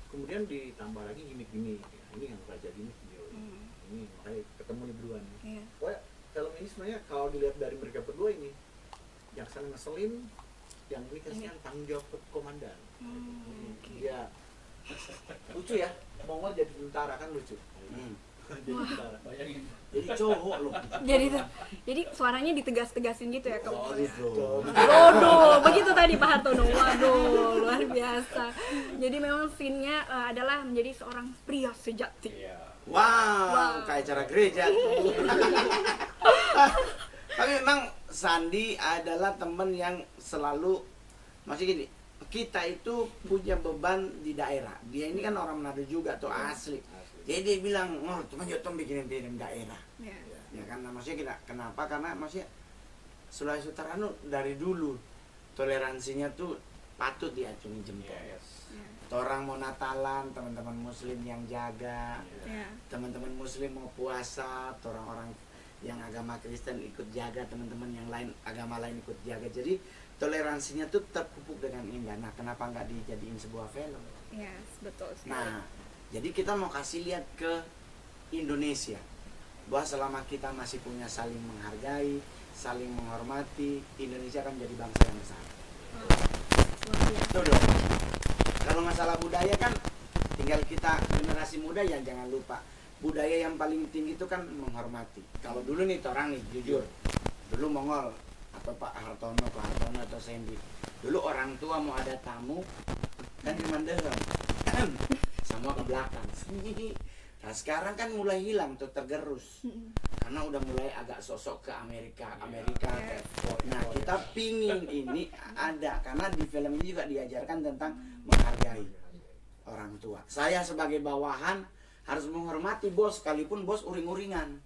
kemudian ditambah lagi gimmick-gimmick. Ya, ini yang raja gimmick video ini makanya ketemu nih berdua nih. Pokoknya film ini sebenarnya kalau dilihat dari mereka berdua ini yang saling ngeselin, yang ini kasihan tanggung jawab ke komandan. Dia lucu ya, Mongol jadi tentara kan lucu. Jadi tentara. bayangin. Jadi cowok loh. Jadi suaranya ditegas-tegasin gitu ya Oh, Kak? gitu. Waduh, begitu tadi Pak Hartono. Waduh, luar biasa. Jadi memang scene-nya adalah menjadi seorang pria sejati. Iya. Wow, kayak acara gereja. Tapi memang Sandi adalah teman yang selalu masih gini. Kita itu punya beban di daerah. Dia ini kan orang Manado juga tuh asli. Jadi dia bilang, "Oh, cuma Jotong bikinin film daerah." Ya kan, maksudnya kenapa? Karena maksudnya Sulawesi Utara dari dulu toleransinya tuh patut diacungi jempol. Orang mau Natalan, teman-teman Muslim yang jaga, teman-teman Muslim mau puasa, orang-orang yang agama Kristen ikut jaga, teman-teman yang lain agama lain ikut jaga. Jadi toleransinya tuh terpupuk dengan indah. Nah, kenapa nggak dijadiin sebuah film? Yes, betul sekali. Nah, jadi kita mau kasih lihat ke Indonesia bahwa selama kita masih punya saling menghargai, saling menghormati, Indonesia akan jadi bangsa yang besar. Itu dong. Kalau masalah budaya kan tinggal kita generasi muda ya jangan lupa budaya yang paling tinggi itu kan menghormati. Kalau dulu nih orang nih jujur, dulu Mongol atau Pak Hartono atau Sandy, dulu orang tua mau ada tamu kan di Mandailing, semua ke belakang. Nah sekarang kan mulai hilang tuh tergerus karena udah mulai agak sosok ke Amerika. Nah kita pingin ini ada karena di film ini juga diajarkan tentang menghargai orang tua. Saya sebagai bawahan harus menghormati bos sekalipun bos uring-uringan.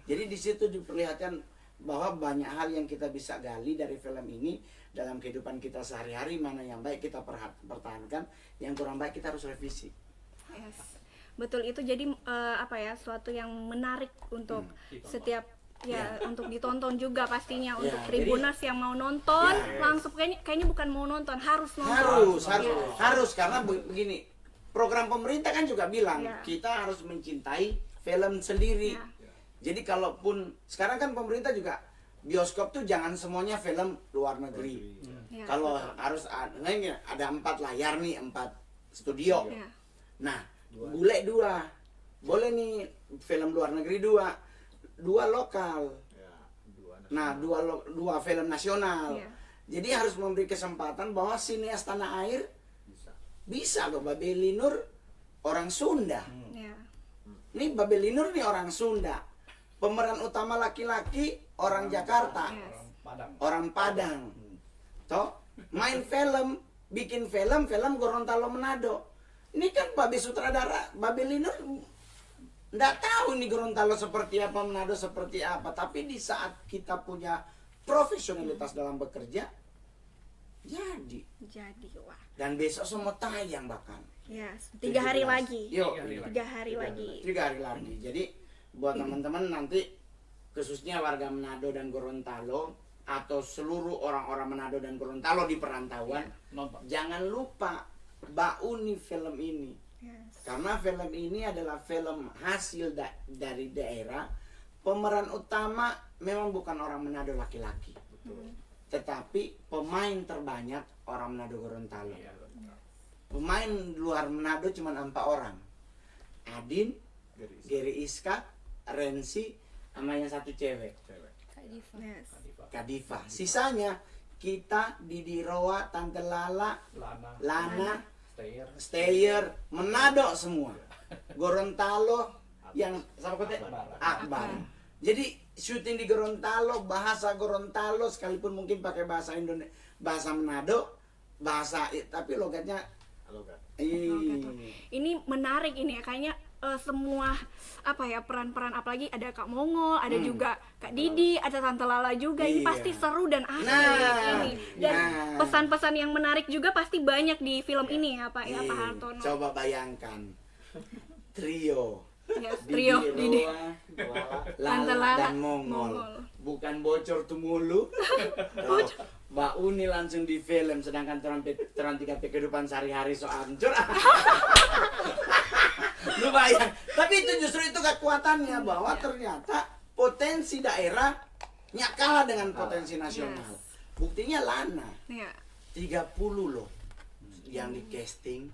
Jadi di situ diperlihatkan bahwa banyak hal yang kita bisa gali dari film ini dalam kehidupan kita sehari-hari. Mana yang baik kita pertahankan, yang kurang baik kita harus revisi. Yes. Betul, itu jadi suatu yang menarik untuk setiap untuk ditonton juga pastinya untuk Tribuners yang mau nonton langsung kayaknya bukan mau nonton, harus nonton. Harus karena begini, program pemerintah kan juga bilang kita harus mencintai film sendiri. Jadi kalaupun sekarang kan pemerintah juga bioskop tuh jangan semuanya film luar negeri. Kalau harus ada 4 layar nih, 4 studio. Nah, bule 2. Boleh nih film luar negeri 2 lokal. Nah, 2 film nasional. Jadi harus memberi kesempatan bahwa sineas tanah air bisa loh. Babeli Nur orang Sunda. Nih Babeli Nur nih orang Sunda. Pemeran utama laki-laki orang Jakarta, orang Padang. Toh main film, bikin film Gorontalo Manado. Ini kan Babe sutradara, Babeli Nur nggak tahu nih Gorontalo seperti apa, Manado seperti apa. Tapi di saat kita punya profesionalitas dalam bekerja, jadi wah. Dan besok semua tayang bahkan. Yes, 3 hari lagi. 3 hari lagi. Jadi buat teman-teman nanti khususnya warga Manado dan Gorontalo atau seluruh orang-orang Manado dan Gorontalo di perantauan, jangan lupa bauni film ini. Karena film ini adalah film hasil dari daerah. Pemeran utama memang bukan orang Manado laki-laki. Tetapi pemain terbanyak orang Manado Gorontalo. Pemain luar Manado cuma 4 orang. Adin, Geri Iska, Rensi, sama yang satu cewek. Kadifa. Sisanya kita, Didi Roa, Tante Lala, Lana, Stayer, Manado semua. Gorontalo yang sama kota Akbar. Jadi syuting di Gorontalo, bahasa Gorontalo sekalipun mungkin pakai bahasa Indonesia, bahasa Manado, tapi logatnya logat. Ini menarik ini ya, kayaknya semua peran-peran, apalagi ada Kak Mongol, ada juga Kak Didi, ada Tante Lala juga. Ini pasti seru dan asik ini. Dan pesan-pesan yang menarik juga pasti banyak di film ini ya Pak Hartono. Coba bayangkan trio. Trio Didi, Lala dan Mongol. Bukan bocor tuh mulu. Mbak Uni langsung di film, sedangkan terang 3P kehidupan sehari-hari so hancur. Lu bayang. Tapi itu justru itu kekuatannya, bahwa ternyata potensi daerahnya kalah dengan potensi nasional. Buktinya Lana 30 loh yang di casting,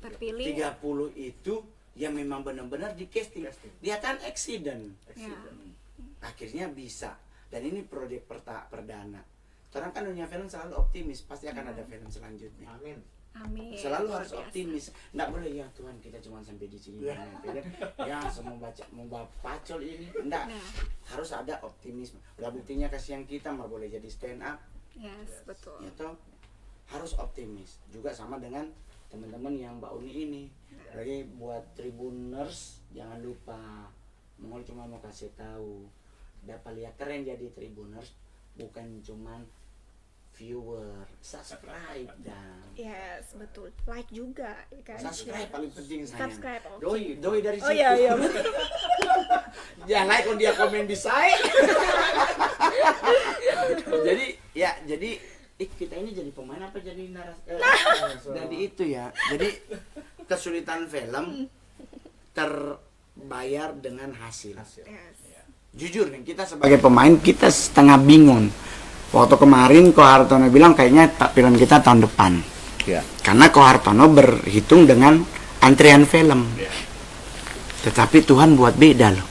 terpilih 30 itu yang memang benar-benar di casting. Dia kan accident. Akhirnya bisa. Dan ini proyek perdana. Orang kan dunia film selalu optimis, pasti akan ada film selanjutnya. Amin. Selalu harus optimis. Nggak boleh ya Tuhan kita cuma sampai di sini film. Ya semua mau pacol ini. Nggak. Harus ada optimisme. Udah buktinya kasihan kita mau boleh jadi stand up. Betul. Ya toh harus optimis. Juga sama dengan teman-teman yang Mbak Uni ini. Jadi buat Tribuners jangan lupa, Mongol cuma mau kasih tahu, dapat lihat keren jadi Tribuners, bukan cuman viewer, subscribe dan betul, like juga kan. Subscribe paling penting sayang. Subscribe, doi dari situ. Iya. Ya like on dia komen bisa. jadi kita ini jadi pemain apa jadi jadi itu ya. Jadi kesulitan film terbayar dengan hasil. Jujur nih, kita sebagai pemain kita setengah bingung. Waktu kemarin Ko Hartono bilang kayaknya film kita tahun depan. Karena Ko Hartono berhitung dengan antrian film. Tetapi Tuhan buat beda loh.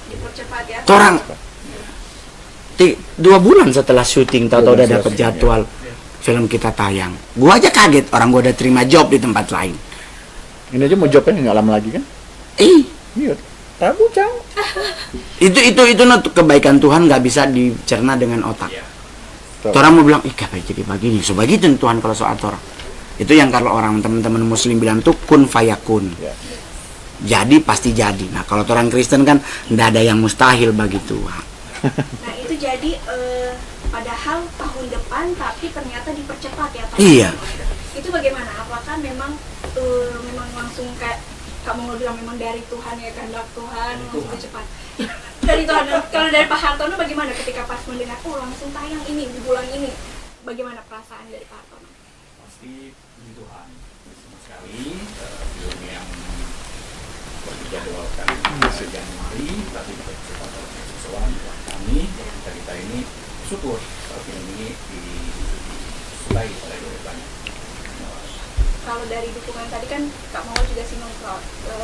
Dipercepat ya. Orang 2 bulan setelah syuting tahu-tahu udah dapat jadwal film kita tayang. Gua aja kaget, orang gua udah terima job di tempat lain. Ini aja mau jobnya nggak lama lagi kan? Iya. Tahu cang. Itu kebaikan Tuhan nggak bisa dicerna dengan otak. Orang mau bilang, kenapa jadi begini? So begitu Tuhan kalau soal orang. Itu yang kalau orang teman-teman Muslim bilang tuh kun fayakun. Jadi pasti jadi. Nah kalau orang Kristen kan nggak ada yang mustahil bagi Tuhan. Nah itu jadi padahal tahun depan tapi ternyata dipercepat ya Pak. Iya. Itu bagaimana? Apakah memang memang langsung kayak kamu bilang memang dari Tuhan ya, kehendak Tuhan langsung cepat dari Tuhan? Kalau dari Pak Hartono bagaimana ketika pas mendengar langsung tayang ini di bulan ini, bagaimana perasaan dari Pak Hartono? Pasti puji Tuhan sama sekali film yang dijadwalkan Januari tapi berkesempatan sesuatu buat kami kita ini syukur kalau film ini disukai oleh banyak. Kalau dari dukungan tadi kan Kak Mawar juga singgung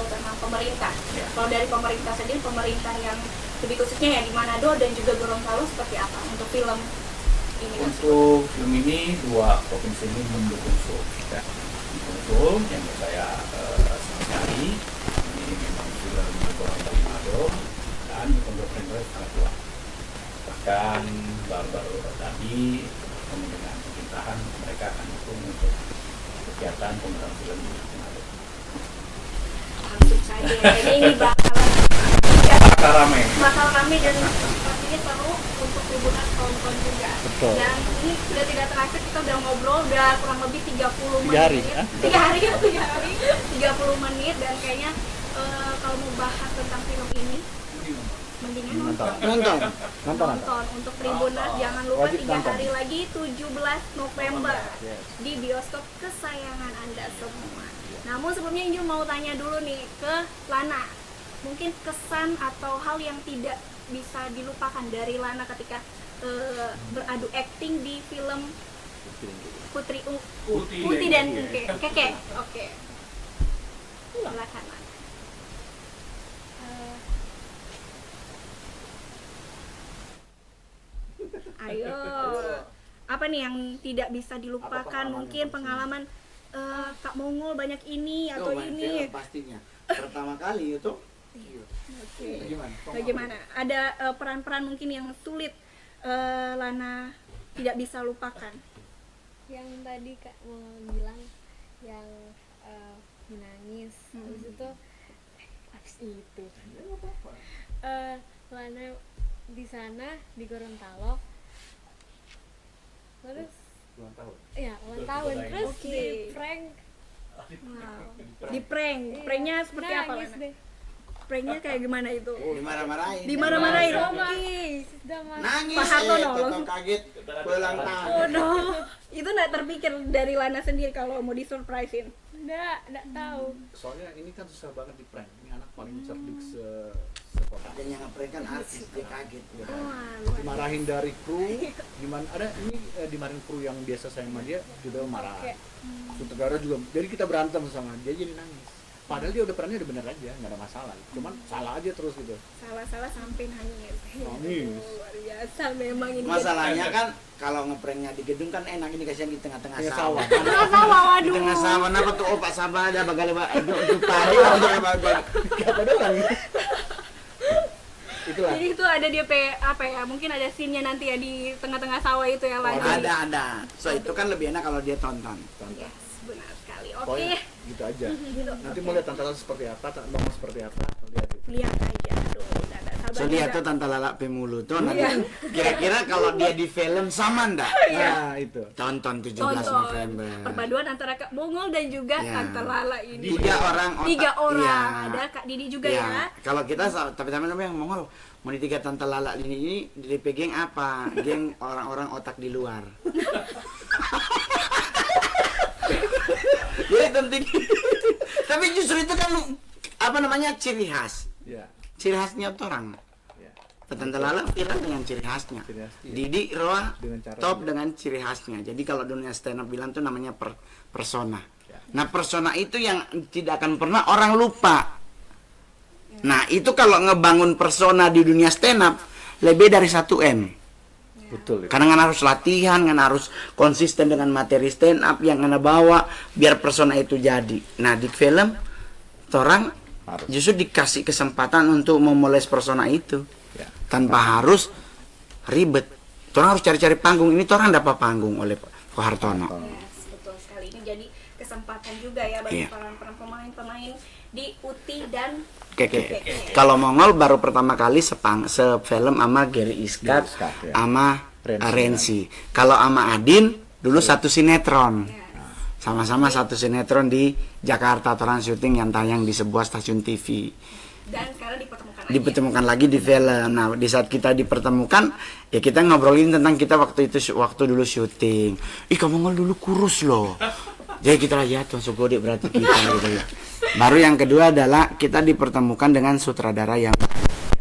tentang pemerintah. Ya. Kalau dari pemerintah sendiri, pemerintah yang lebih khususnya ya di Manado dan juga Gorontalo seperti apa untuk film ini? Untuk film ini dua provinsi ini mendukung full. Ya. Mendukung full yang menurut saya sama sekali ini memang film Gorontalo Manado dan pemerintah sangat kuat. Bahkan baru-baru tadi dengan pemerintahan mereka akan dukung untuk kegiatan pembuatan film di Manado. Langsung saja, jadi ini bakal rame dan pastinya seru untuk Tribuners tonton juga. Betul. Dan ini sudah tidak terasa kita udah ngobrol udah kurang lebih 30 menit. 3 hari, 30 menit dan kayaknya kalau mau bahas tentang film ini mendingan nonton untuk Tribuners. Jangan lupa Wajib 3 nonton. hari lagi 17 November Yes. di bioskop kesayangan Anda semua. Namun sebelumnya Injil mau tanya dulu nih ke Lana, mungkin kesan atau hal yang tidak bisa dilupakan dari Lana ketika beradu akting di film Putih dan Keke. Oke. Silakan Lana. Ayo, apa nih yang tidak bisa dilupakan? Mungkin pengalaman Kak Mongol banyak ini atau ini. Pastinya pertama kali itu. Oke. Bagaimana? Ada peran-peran mungkin yang sulit Lana tidak bisa lupakan. Yang tadi Kak mau bilang yang menangis, habis itu Lana di sana di Gorontalo, terus Ulang tahun. ya ulang tahun, terus Oke. di prank, Wow. Di pranknya seperti apa nangis Lana? deh. Pranknya kayak gimana itu? Dimarah-marahin. Dimarah-marahin. Coba. Oke. Sudah marah. Nangis, Pak Hartono Toto langsung. kaget pulang tahun. Oh no, itu nggak terpikir dari Lana sendiri kalau mau disurprisein. Nggak tahu. Soalnya ini kan susah banget di prank. Ini anak paling cerdik sekota. Dan yang ngeprank kan artis, dia kaget. Dia. Wah, luar Dimarahin dari kru, gimana ada ini dimarahin kru yang biasa sayang sama dia juga marah. Oke. Sutradara juga. Jadi kita berantem sama dia jadi nangis. Padahal dia udah perannya udah bener aja, nggak ada masalah. Cuman salah aja terus gitu. salah sampai nangis. Nangis. Luar biasa memang ini. Masalahnya kan kalau ngepranknya di gedung kan enak, ini kasihan di tengah-tengah Tengah sawah. sawah. Tengah sawah, Di waduh. tengah sawah, kenapa tuh Pak Sabah ada bagal itu padi untuk Siapa doang? Itulah. Jadi itu ada dia apa ya? Mungkin ada scene-nya nanti ya di tengah-tengah sawah itu ya lagi. Ada. So itu kan lebih enak kalau dia tonton. Yes, benar sekali. Oke. Pokoknya gitu aja. Nanti mau lihat tantangan seperti apa, tantangan seperti apa, lihat itu. Lihat aja. Aduh, udah ada sabar. So lihat tuh Tante Lala Pemulu tuh nanti kira-kira kalau dia di film sama ndak? Nah, itu. Tonton 17 Tonton November. perpaduan antara Kak Bongol dan juga Ya. Tante Lala ini. Tiga orang otak. Tiga orang. Iya. Ada Kak Didi juga Iya. ya. Kalau kita tapi yang mongol mau di tiga Tante Lala ini dipegang apa? Geng orang-orang otak di luar. Jadi penting. Tapi justru itu kan apa namanya ciri khas. Ya. Ciri khasnya orang. Ya. Tante Lala viral dengan ciri khasnya. Ciri khas, iya. Didi Roa Dengan cara top dia. dengan ciri khasnya. Jadi kalau dunia stand up bilang tuh namanya persona. Ya. Nah persona itu yang tidak akan pernah orang lupa. Nah itu kalau ngebangun persona di dunia stand up lebih dari 1 M. Betul. Karena kan harus latihan, kan harus konsisten dengan materi stand up yang anda bawa biar persona itu jadi. Nah di film orang Harus. justru dikasih kesempatan untuk memoles persona itu Ya. tanpa harus ribet. Orang harus cari-cari panggung. Ini orang dapat panggung oleh Pak Hartono. Yes, betul sekali. Ini menjadi kesempatan juga ya bagi Iya. para pemain-pemain di Uti dan Keke. Kalau Mongol baru pertama kali sefilm sama Gary Iskat Gary Iskat, ya. sama Rensi. Rensi. Kalau sama Adin dulu satu sinetron. Sama-sama satu sinetron di Jakarta, Trans syuting yang tayang di sebuah stasiun TV. dan sekarang dipertemukan Dipertemukan lagi di film. Nah, di saat kita dipertemukan, ya kita ngobrolin tentang kita waktu dulu syuting. Ih, kamu Mongol dulu kurus loh. Jadi kita lihat masuk gede berarti kita gitu ya. Baru yang kedua adalah kita dipertemukan dengan sutradara yang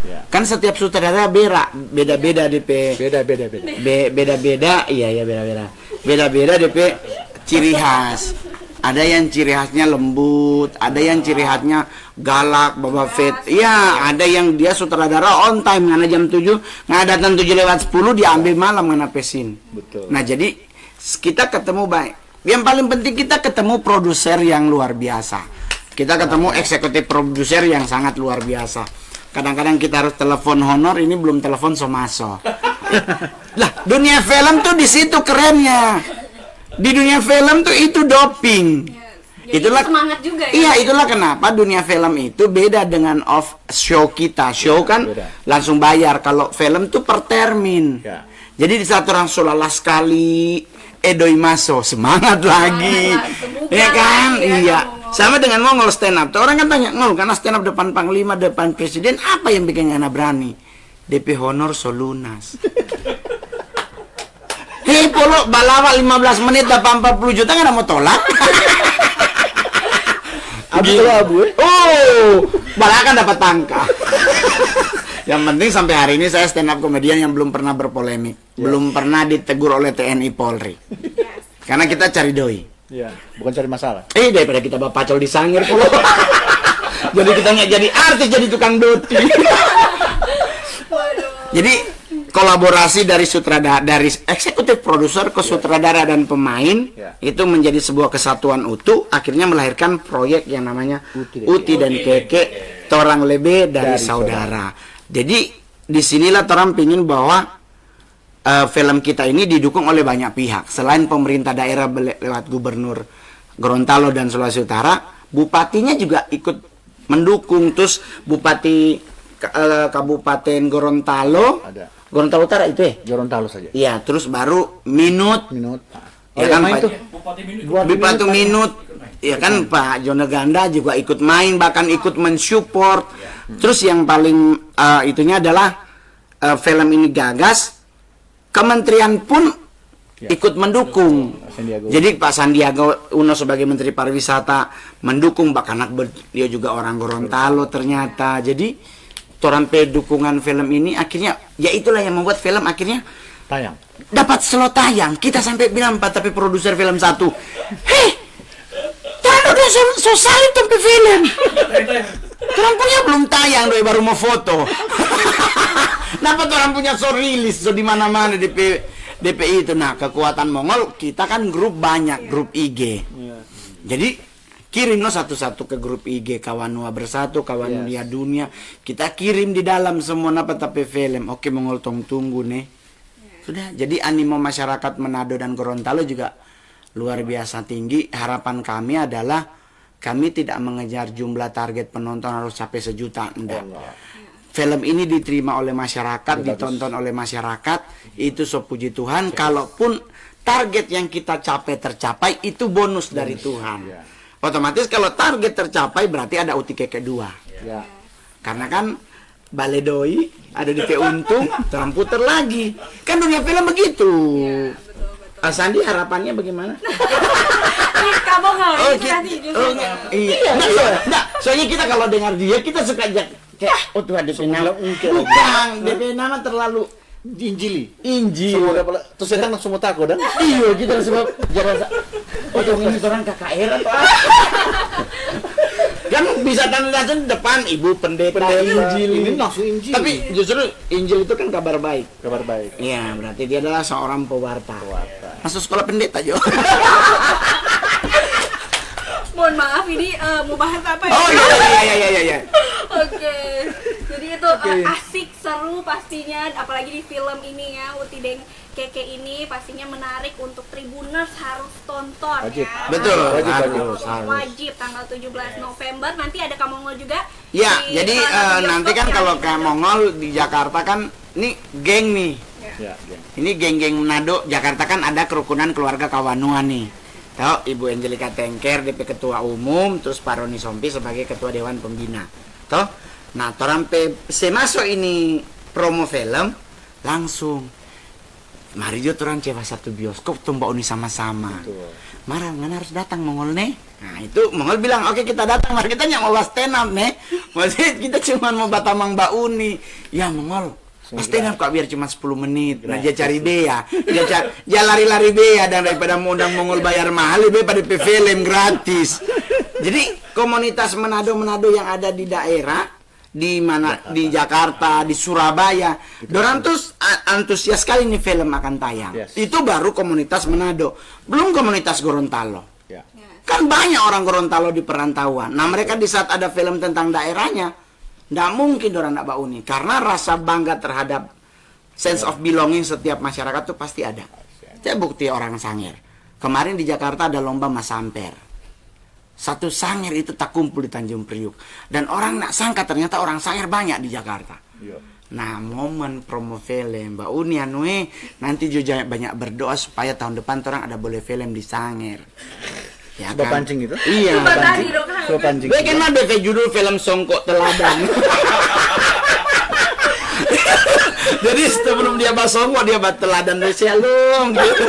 Ya. kan setiap sutradara beda-beda DP. Beda. Beda-beda, iya beda-beda. Beda-beda DP ciri khas. Ada yang ciri khasnya lembut, ada yang ciri khasnya galak, Baba Fet. Iya, ada yang dia sutradara on time ngana jam 7, ngana datang 7:10 diambil malam ngana pesin. Betul. Nah, jadi kita ketemu baik. Yang paling penting kita ketemu produser yang luar biasa. Kita ketemu eksekutif produser yang sangat luar biasa. Kadang-kadang kita harus telepon honor, ini belum telepon Somaso. Lah, dunia film tuh di situ kerennya. Di dunia film tuh itu doping. Jadi semangat juga ya. Iya, itulah kenapa dunia film itu beda dengan off show kita. Show kan Beda. langsung bayar. Kalau film tuh per termin. Ya. Jadi di saat orang solala sekali, Edoi Maso semangat lagi. Semoga Ya kan? lagi ya, Iya. Mongol. Sama dengan Mongol stand up. Tuh orang kan tanya, "Ngol, karena stand up depan panglima, depan presiden, apa yang bikin anak berani?" DP honor solunas. Hei, polo balawa 15 menit dapat 40 juta nggak mau tolak? Abu kalau abu. Oh, malah kan dapat tangka. Yang penting sampai hari ini saya stand up komedian yang belum pernah berpolemik, belum pernah ditegur oleh TNI Polri. Karena kita cari doi. Ya, bukan cari masalah. Daripada kita bapacol di sangir pula. Jadi kita nggak jadi artis, jadi tukang doti. Jadi kolaborasi dari sutradara, dari eksekutif produser ke sutradara dan pemain Ya. itu menjadi sebuah kesatuan utuh, akhirnya melahirkan proyek yang namanya Uti dan Keke, Torang Lebe dari Saudara. Jadi disinilah orang pingin bahwa film kita ini didukung oleh banyak pihak. Selain pemerintah daerah lewat gubernur Gorontalo dan Sulawesi Utara, bupatinya juga ikut mendukung. Terus bupati Kabupaten Gorontalo, Ada. Gorontalo Utara itu ya? Gorontalo saja. Iya, terus baru Minut. Minut. Ya kan, main Pak? tuh. Bupati Minut. Bupati Minut. Ya kan Pak Jona Ganda juga ikut main, bahkan ikut mensupport. Terus yang paling itunya adalah film ini gagas, kementerian pun ikut mendukung. Sandiaga. Jadi Pak Sandiaga Uno sebagai Menteri Pariwisata mendukung, bahkan dia juga orang Gorontalo ternyata. Jadi torampe dukungan film ini akhirnya, ya itulah yang membuat film akhirnya Tayang. dapat slot tayang. Kita sampai bilang Pak, tapi produser film satu, hei, jangan udah sosialin tempe film. Orang punya belum tayang, doi baru mau foto. Kenapa orang punya so rilis so di mana-mana DPI itu. Nah, kekuatan Mongol kita kan grup banyak, grup IG. Jadi kirim satu-satu ke grup IG Kawanua Bersatu, Kawanunia Dunia. Kita kirim di dalam semua apa tapi film. Oke, Mongol tunggu nih. Sudah, jadi animo masyarakat Manado dan Gorontalo juga luar biasa tinggi. Harapan kami adalah kami tidak mengejar jumlah target penonton harus sampai 1 juta, enggak. Film ini diterima oleh masyarakat, ditonton oleh masyarakat, itu so puji Tuhan. Kalaupun target yang kita capai tercapai, itu bonus dari Tuhan. Otomatis kalau target tercapai berarti ada UTK kedua. Ya. Karena kan Baledoi ada di untung, terang puter lagi. Kan dunia film begitu. Sandi harapannya bagaimana? Kamu nggak Iya. Enggak, soalnya kita kalau dengar dia kita suka kayak tuh ada nama. Bukan, DP nama terlalu Injili. Injil. Terus saya langsung mau takut dan Iya, kita sebab jarasa. Ini orang KKR atau apa? Kan bisa langsung depan ibu pendeta Injil. Ini langsung Injil. Tapi justru Injil itu kan kabar baik. kabar baik. Iya, berarti dia adalah seorang pewarta. Masuk sekolah pendeta Jo. Mohon maaf, ini mau bahas apa ya? Oh iya. Oke. Jadi itu asik seru pastinya, apalagi di film ini ya, Uti Deng Keke ini pastinya menarik untuk Tribuners harus tonton Wajib. ya. Betul, harus. harus. Wajib tanggal 17 November nanti ada Kamongol juga. Ya, di jadi salah satu bioskop nanti kan yang kalau ada kayak di Mongol di Jakarta kan, ini geng nih. Ya, geng. Ini geng-geng Manado, Jakarta kan ada kerukunan keluarga Kawanua nih. Tahu Ibu Angelika Tengker DP Ketua Umum, terus Pak Roni Sompi sebagai Ketua Dewan Pembina. Toh? Nah, orang masuk ini promo film langsung. Mari jo orang cewa satu bioskop tumbak uni sama-sama. Betul. Marah ngan harus datang Mongol nih. Nah, itu Mongol bilang, "Oke, kita datang, mari kita nyak mau stand up nih." Maksudnya kita cuma mau batamang Mbak Uni. Ya Mongol, stand up kok biar cuma 10 menit. Nah, dia cari bea. Dia lari-lari bea dan daripada mau undang Mongol bayar mahal lebih pada film gratis. Jadi komunitas Manado yang ada di daerah di mana di Jakarta, di Surabaya, dorang tuh antusias sekali nih film akan tayang. Yes. Itu baru komunitas Manado, belum komunitas Gorontalo. Ya. Kan banyak orang Gorontalo di perantauan. Nah, mereka di saat ada film tentang daerahnya, nggak mungkin dorang nggak bauni karena rasa bangga terhadap sense of belonging setiap masyarakat tuh pasti ada. Saya bukti orang Sangir. Kemarin di Jakarta ada lomba Mas Amper. Satu Sangir itu tak kumpul di Tanjung Priuk. Dan orang nak sangka ternyata orang Sangir banyak di Jakarta. Iya. Nah, momen promo film Mbak Uni nanti juga banyak berdoa supaya tahun depan orang ada boleh film di Sangir. Ya Sebab pancing itu? Iya. Coba tadi dong, Kang. Sebab pancing. Gue kan ada judul film Songkok Teladan. Jadi sebelum dia bahas songkok, dia bahas teladan Shalom gitu.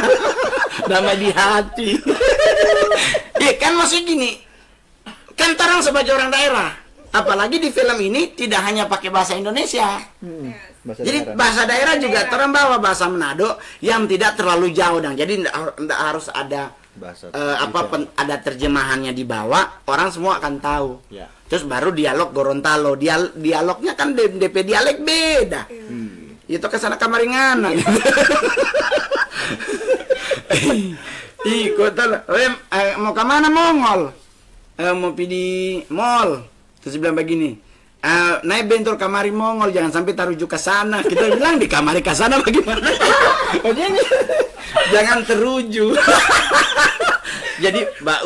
Damai di hati. Iya kan maksudnya gini, kan terang sebagai orang daerah, apalagi di film ini tidak hanya pakai bahasa Indonesia. Bahasa Jadi daerah. bahasa daerah juga terang bawa bahasa Manado yang tidak terlalu jauh dong. Jadi nggak harus ada Bahasa ada terjemahannya di bawah, orang semua akan tahu. Ya. Terus baru dialog Gorontalo, dialognya kan DP dialek beda. Itu kesana kamaringan. Ih, kota mau ke mana Mongol? Mau di mall. Terus bilang begini, naik bentor kamari Mongol, jangan sampai taruju ke sana. Kita bilang di kamari ke sana bagaimana? Oh, jangan teruju. Jadi Mbak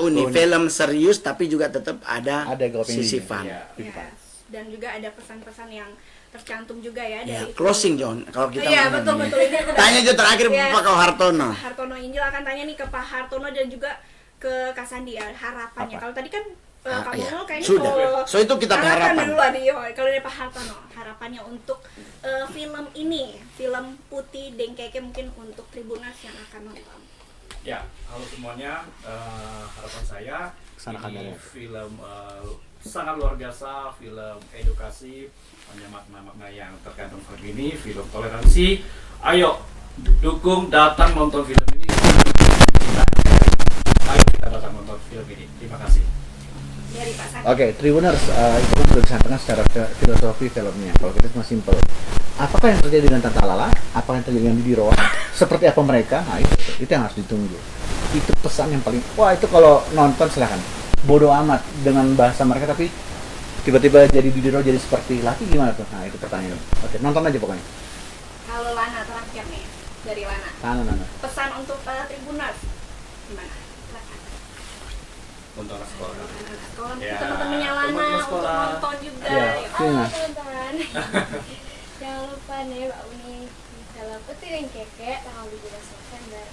Uni, film serius tapi juga tetap ada sisi fun. Yes. Dan juga ada pesan-pesan yang tercantum juga ya Ya, dari closing John, kalau kita Iya, ngomong betul ini. ini. Tanya aja terakhir Yes. Pak Hartono. Pak Hartono Injil akan tanya nih ke Pak Hartono dan juga ke Kak Sandi ya, harapannya. Apa? Kalau tadi kan Kak Iya. Mongol kayaknya Sudah. kalau So itu kita berharapan. dulu nih, kalau dari Pak Hartono, harapannya untuk film ini, film Putih Dengkeke mungkin untuk Tribuners yang akan nonton. Ya, halo semuanya. Harapan saya Kesana ini kadarnya. film sangat luar biasa, film edukasi, banyak makna-makna yang terkandung film ini, film toleransi. Ayo dukung, datang nonton film ini. Ayo kita datang nonton film ini. Terima kasih. Dari Pak Sandi. Oke, Tribuners, itu kan sudah disampaikan secara filosofi filmnya. Kalau kita cuma simpel, apakah yang terjadi dengan Tante Lala? Apa yang terjadi dengan Bibi Roa? Seperti apa mereka? Nah, itu yang harus ditunggu. Itu pesan yang paling, wah itu kalau nonton silahkan. Bodoh amat dengan bahasa mereka, tapi tiba-tiba jadi Bibi Roa jadi seperti laki gimana tuh? Nah, itu pertanyaan. Oke, nonton aja pokoknya. Kalau Lana terakhir nih, dari Lana. Nana. Pesan untuk Tribuners gimana? Silakan. Untuk anak sekolah. Anak sekolah, Ya, teman-temannya Lana teman-teman untuk sekolah. nonton juga. Ya. Ya. Iya. teman-teman. Jangan lupa nih Mbak Uni film Putih Dengkeke tanggal 17 November.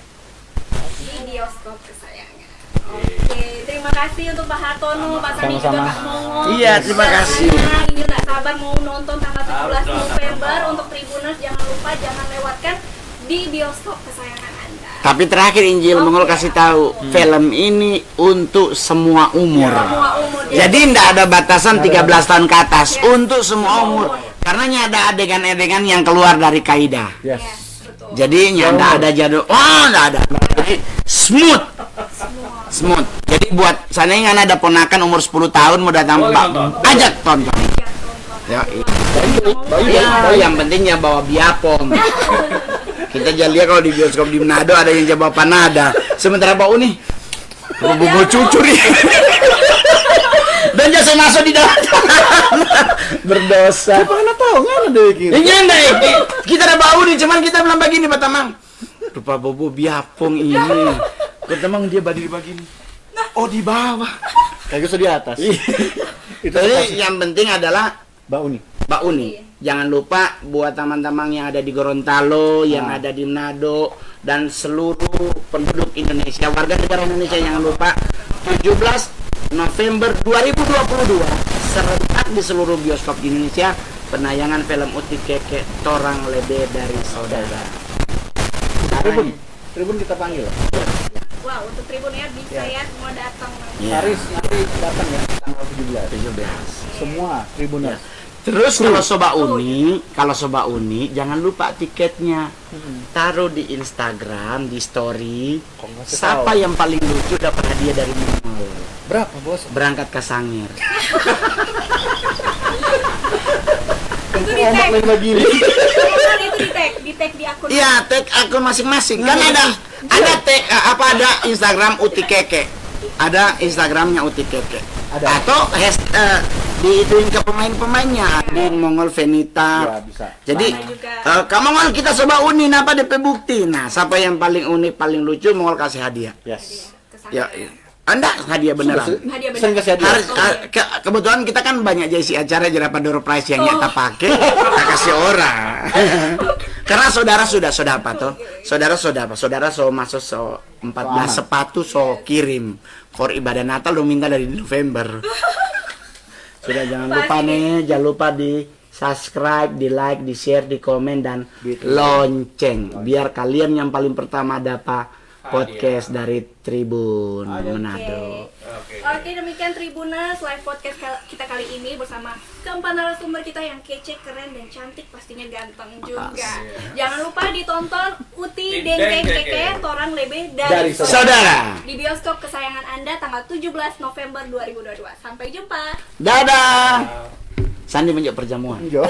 Di bioskop kesayangan. Oke, terima kasih untuk Pak Hartono, Pak Sandi juga Sama-sama. Pak Mongol. Iya, terima kasih. Ini nggak sabar mau nonton tanggal 17 November untuk Tribuners. Jangan lupa, jangan lewatkan di bioskop kesayangan Anda. Tapi terakhir Injil Oke. Mongol kasih tahu, film ini untuk semua umur. Semua umur. Jadi tidak ada batasan 13 tahun ke atas, Yes. untuk semua umur. Karena ada adegan-adegan yang keluar dari kaidah. Yes. Yes, betul. Jadi tidak ada jadul. Oh, tidak ada. Jadi smooth. Smooth. Jadi buat sana yang ada ponakan umur 10 tahun mau datang Boleh Pak, nonton. ajak tonton. Ya, Iya. yang pentingnya bawa biapom. Kita jangan lihat kalau di bioskop di Manado ada yang bawa panada. Sementara Pak Uni, bubu cucur ya. Dan jasa masuk di dalam berdosa. Siapa mana tahu nggak ada gitu. Ini enggak, kita ada bau nih, cuman kita bilang begini Pak Tamang. Rupa bobo biapong ini. Pak Tamang dia berdiri begini. Oh di bawah. Kayak gitu di atas. Itu Jadi yang penting adalah bau nih. Mbak Uni, jangan lupa buat teman-teman yang ada di Gorontalo, yang ada di Manado, dan seluruh penduduk Indonesia, warga negara Indonesia, jangan lupa 17 November 2022 serentak di seluruh bioskop di Indonesia penayangan film Uti Keke Torang Lebe dari Saudara. Tribun kita panggil. Wow, untuk Tribun ya bisa ya semua datang. Iya. Haris nanti datang ya tanggal 17. 17. Semua Tribuners. Terus kalau Soba Uni, jangan lupa tiketnya. Taruh di Instagram, di story. Kok nggak tahu? Siapa yang paling lucu dapat hadiah dari mall. Berapa, Bos? Berangkat ke Sangir. Itu di Ombak tag. lagi begini. Itu di tag di akun. Iya, tag akun masing-masing. Kan ada tag ada Instagram Uti Keke. Ada Instagramnya Uti Keke. Ada. Atau diituin ke pemain-pemainnya. Ada Mongol Venita. Ya, bisa. Jadi Sama juga. kamu Mongol kita coba uni apa DP bukti. Nah, siapa yang paling unik, paling lucu Mongol kasih hadiah. Yes. Ya, Anda hadiah beneran. Hadiah beneran. Sering kasih hadiah. Harus, kebetulan kita kan banyak JC acara Jerapa Door Prize yang nyata pakai, kita kasih orang. Karena saudara sudah apa tuh? Saudara so masuk so 14 sepatu so kirim. For ibadah Natal udah minta dari November. Sudah jangan lupa nih, jangan lupa di subscribe, di like, di share, di komen dan lonceng biar kalian yang paling pertama dapat podcast dari Tribun Manado. Oke, demikian Tribuners live podcast kita kali ini bersama keempat narasumber kita yang kece, keren, dan cantik, pastinya ganteng juga. Jangan lupa ditonton Uti Deng Keke Torang Lebe dari Saudara. di bioskop kesayangan Anda tanggal 17 November 2022. Sampai jumpa. Dadah. Sandi menjadi perjamuan. Jo.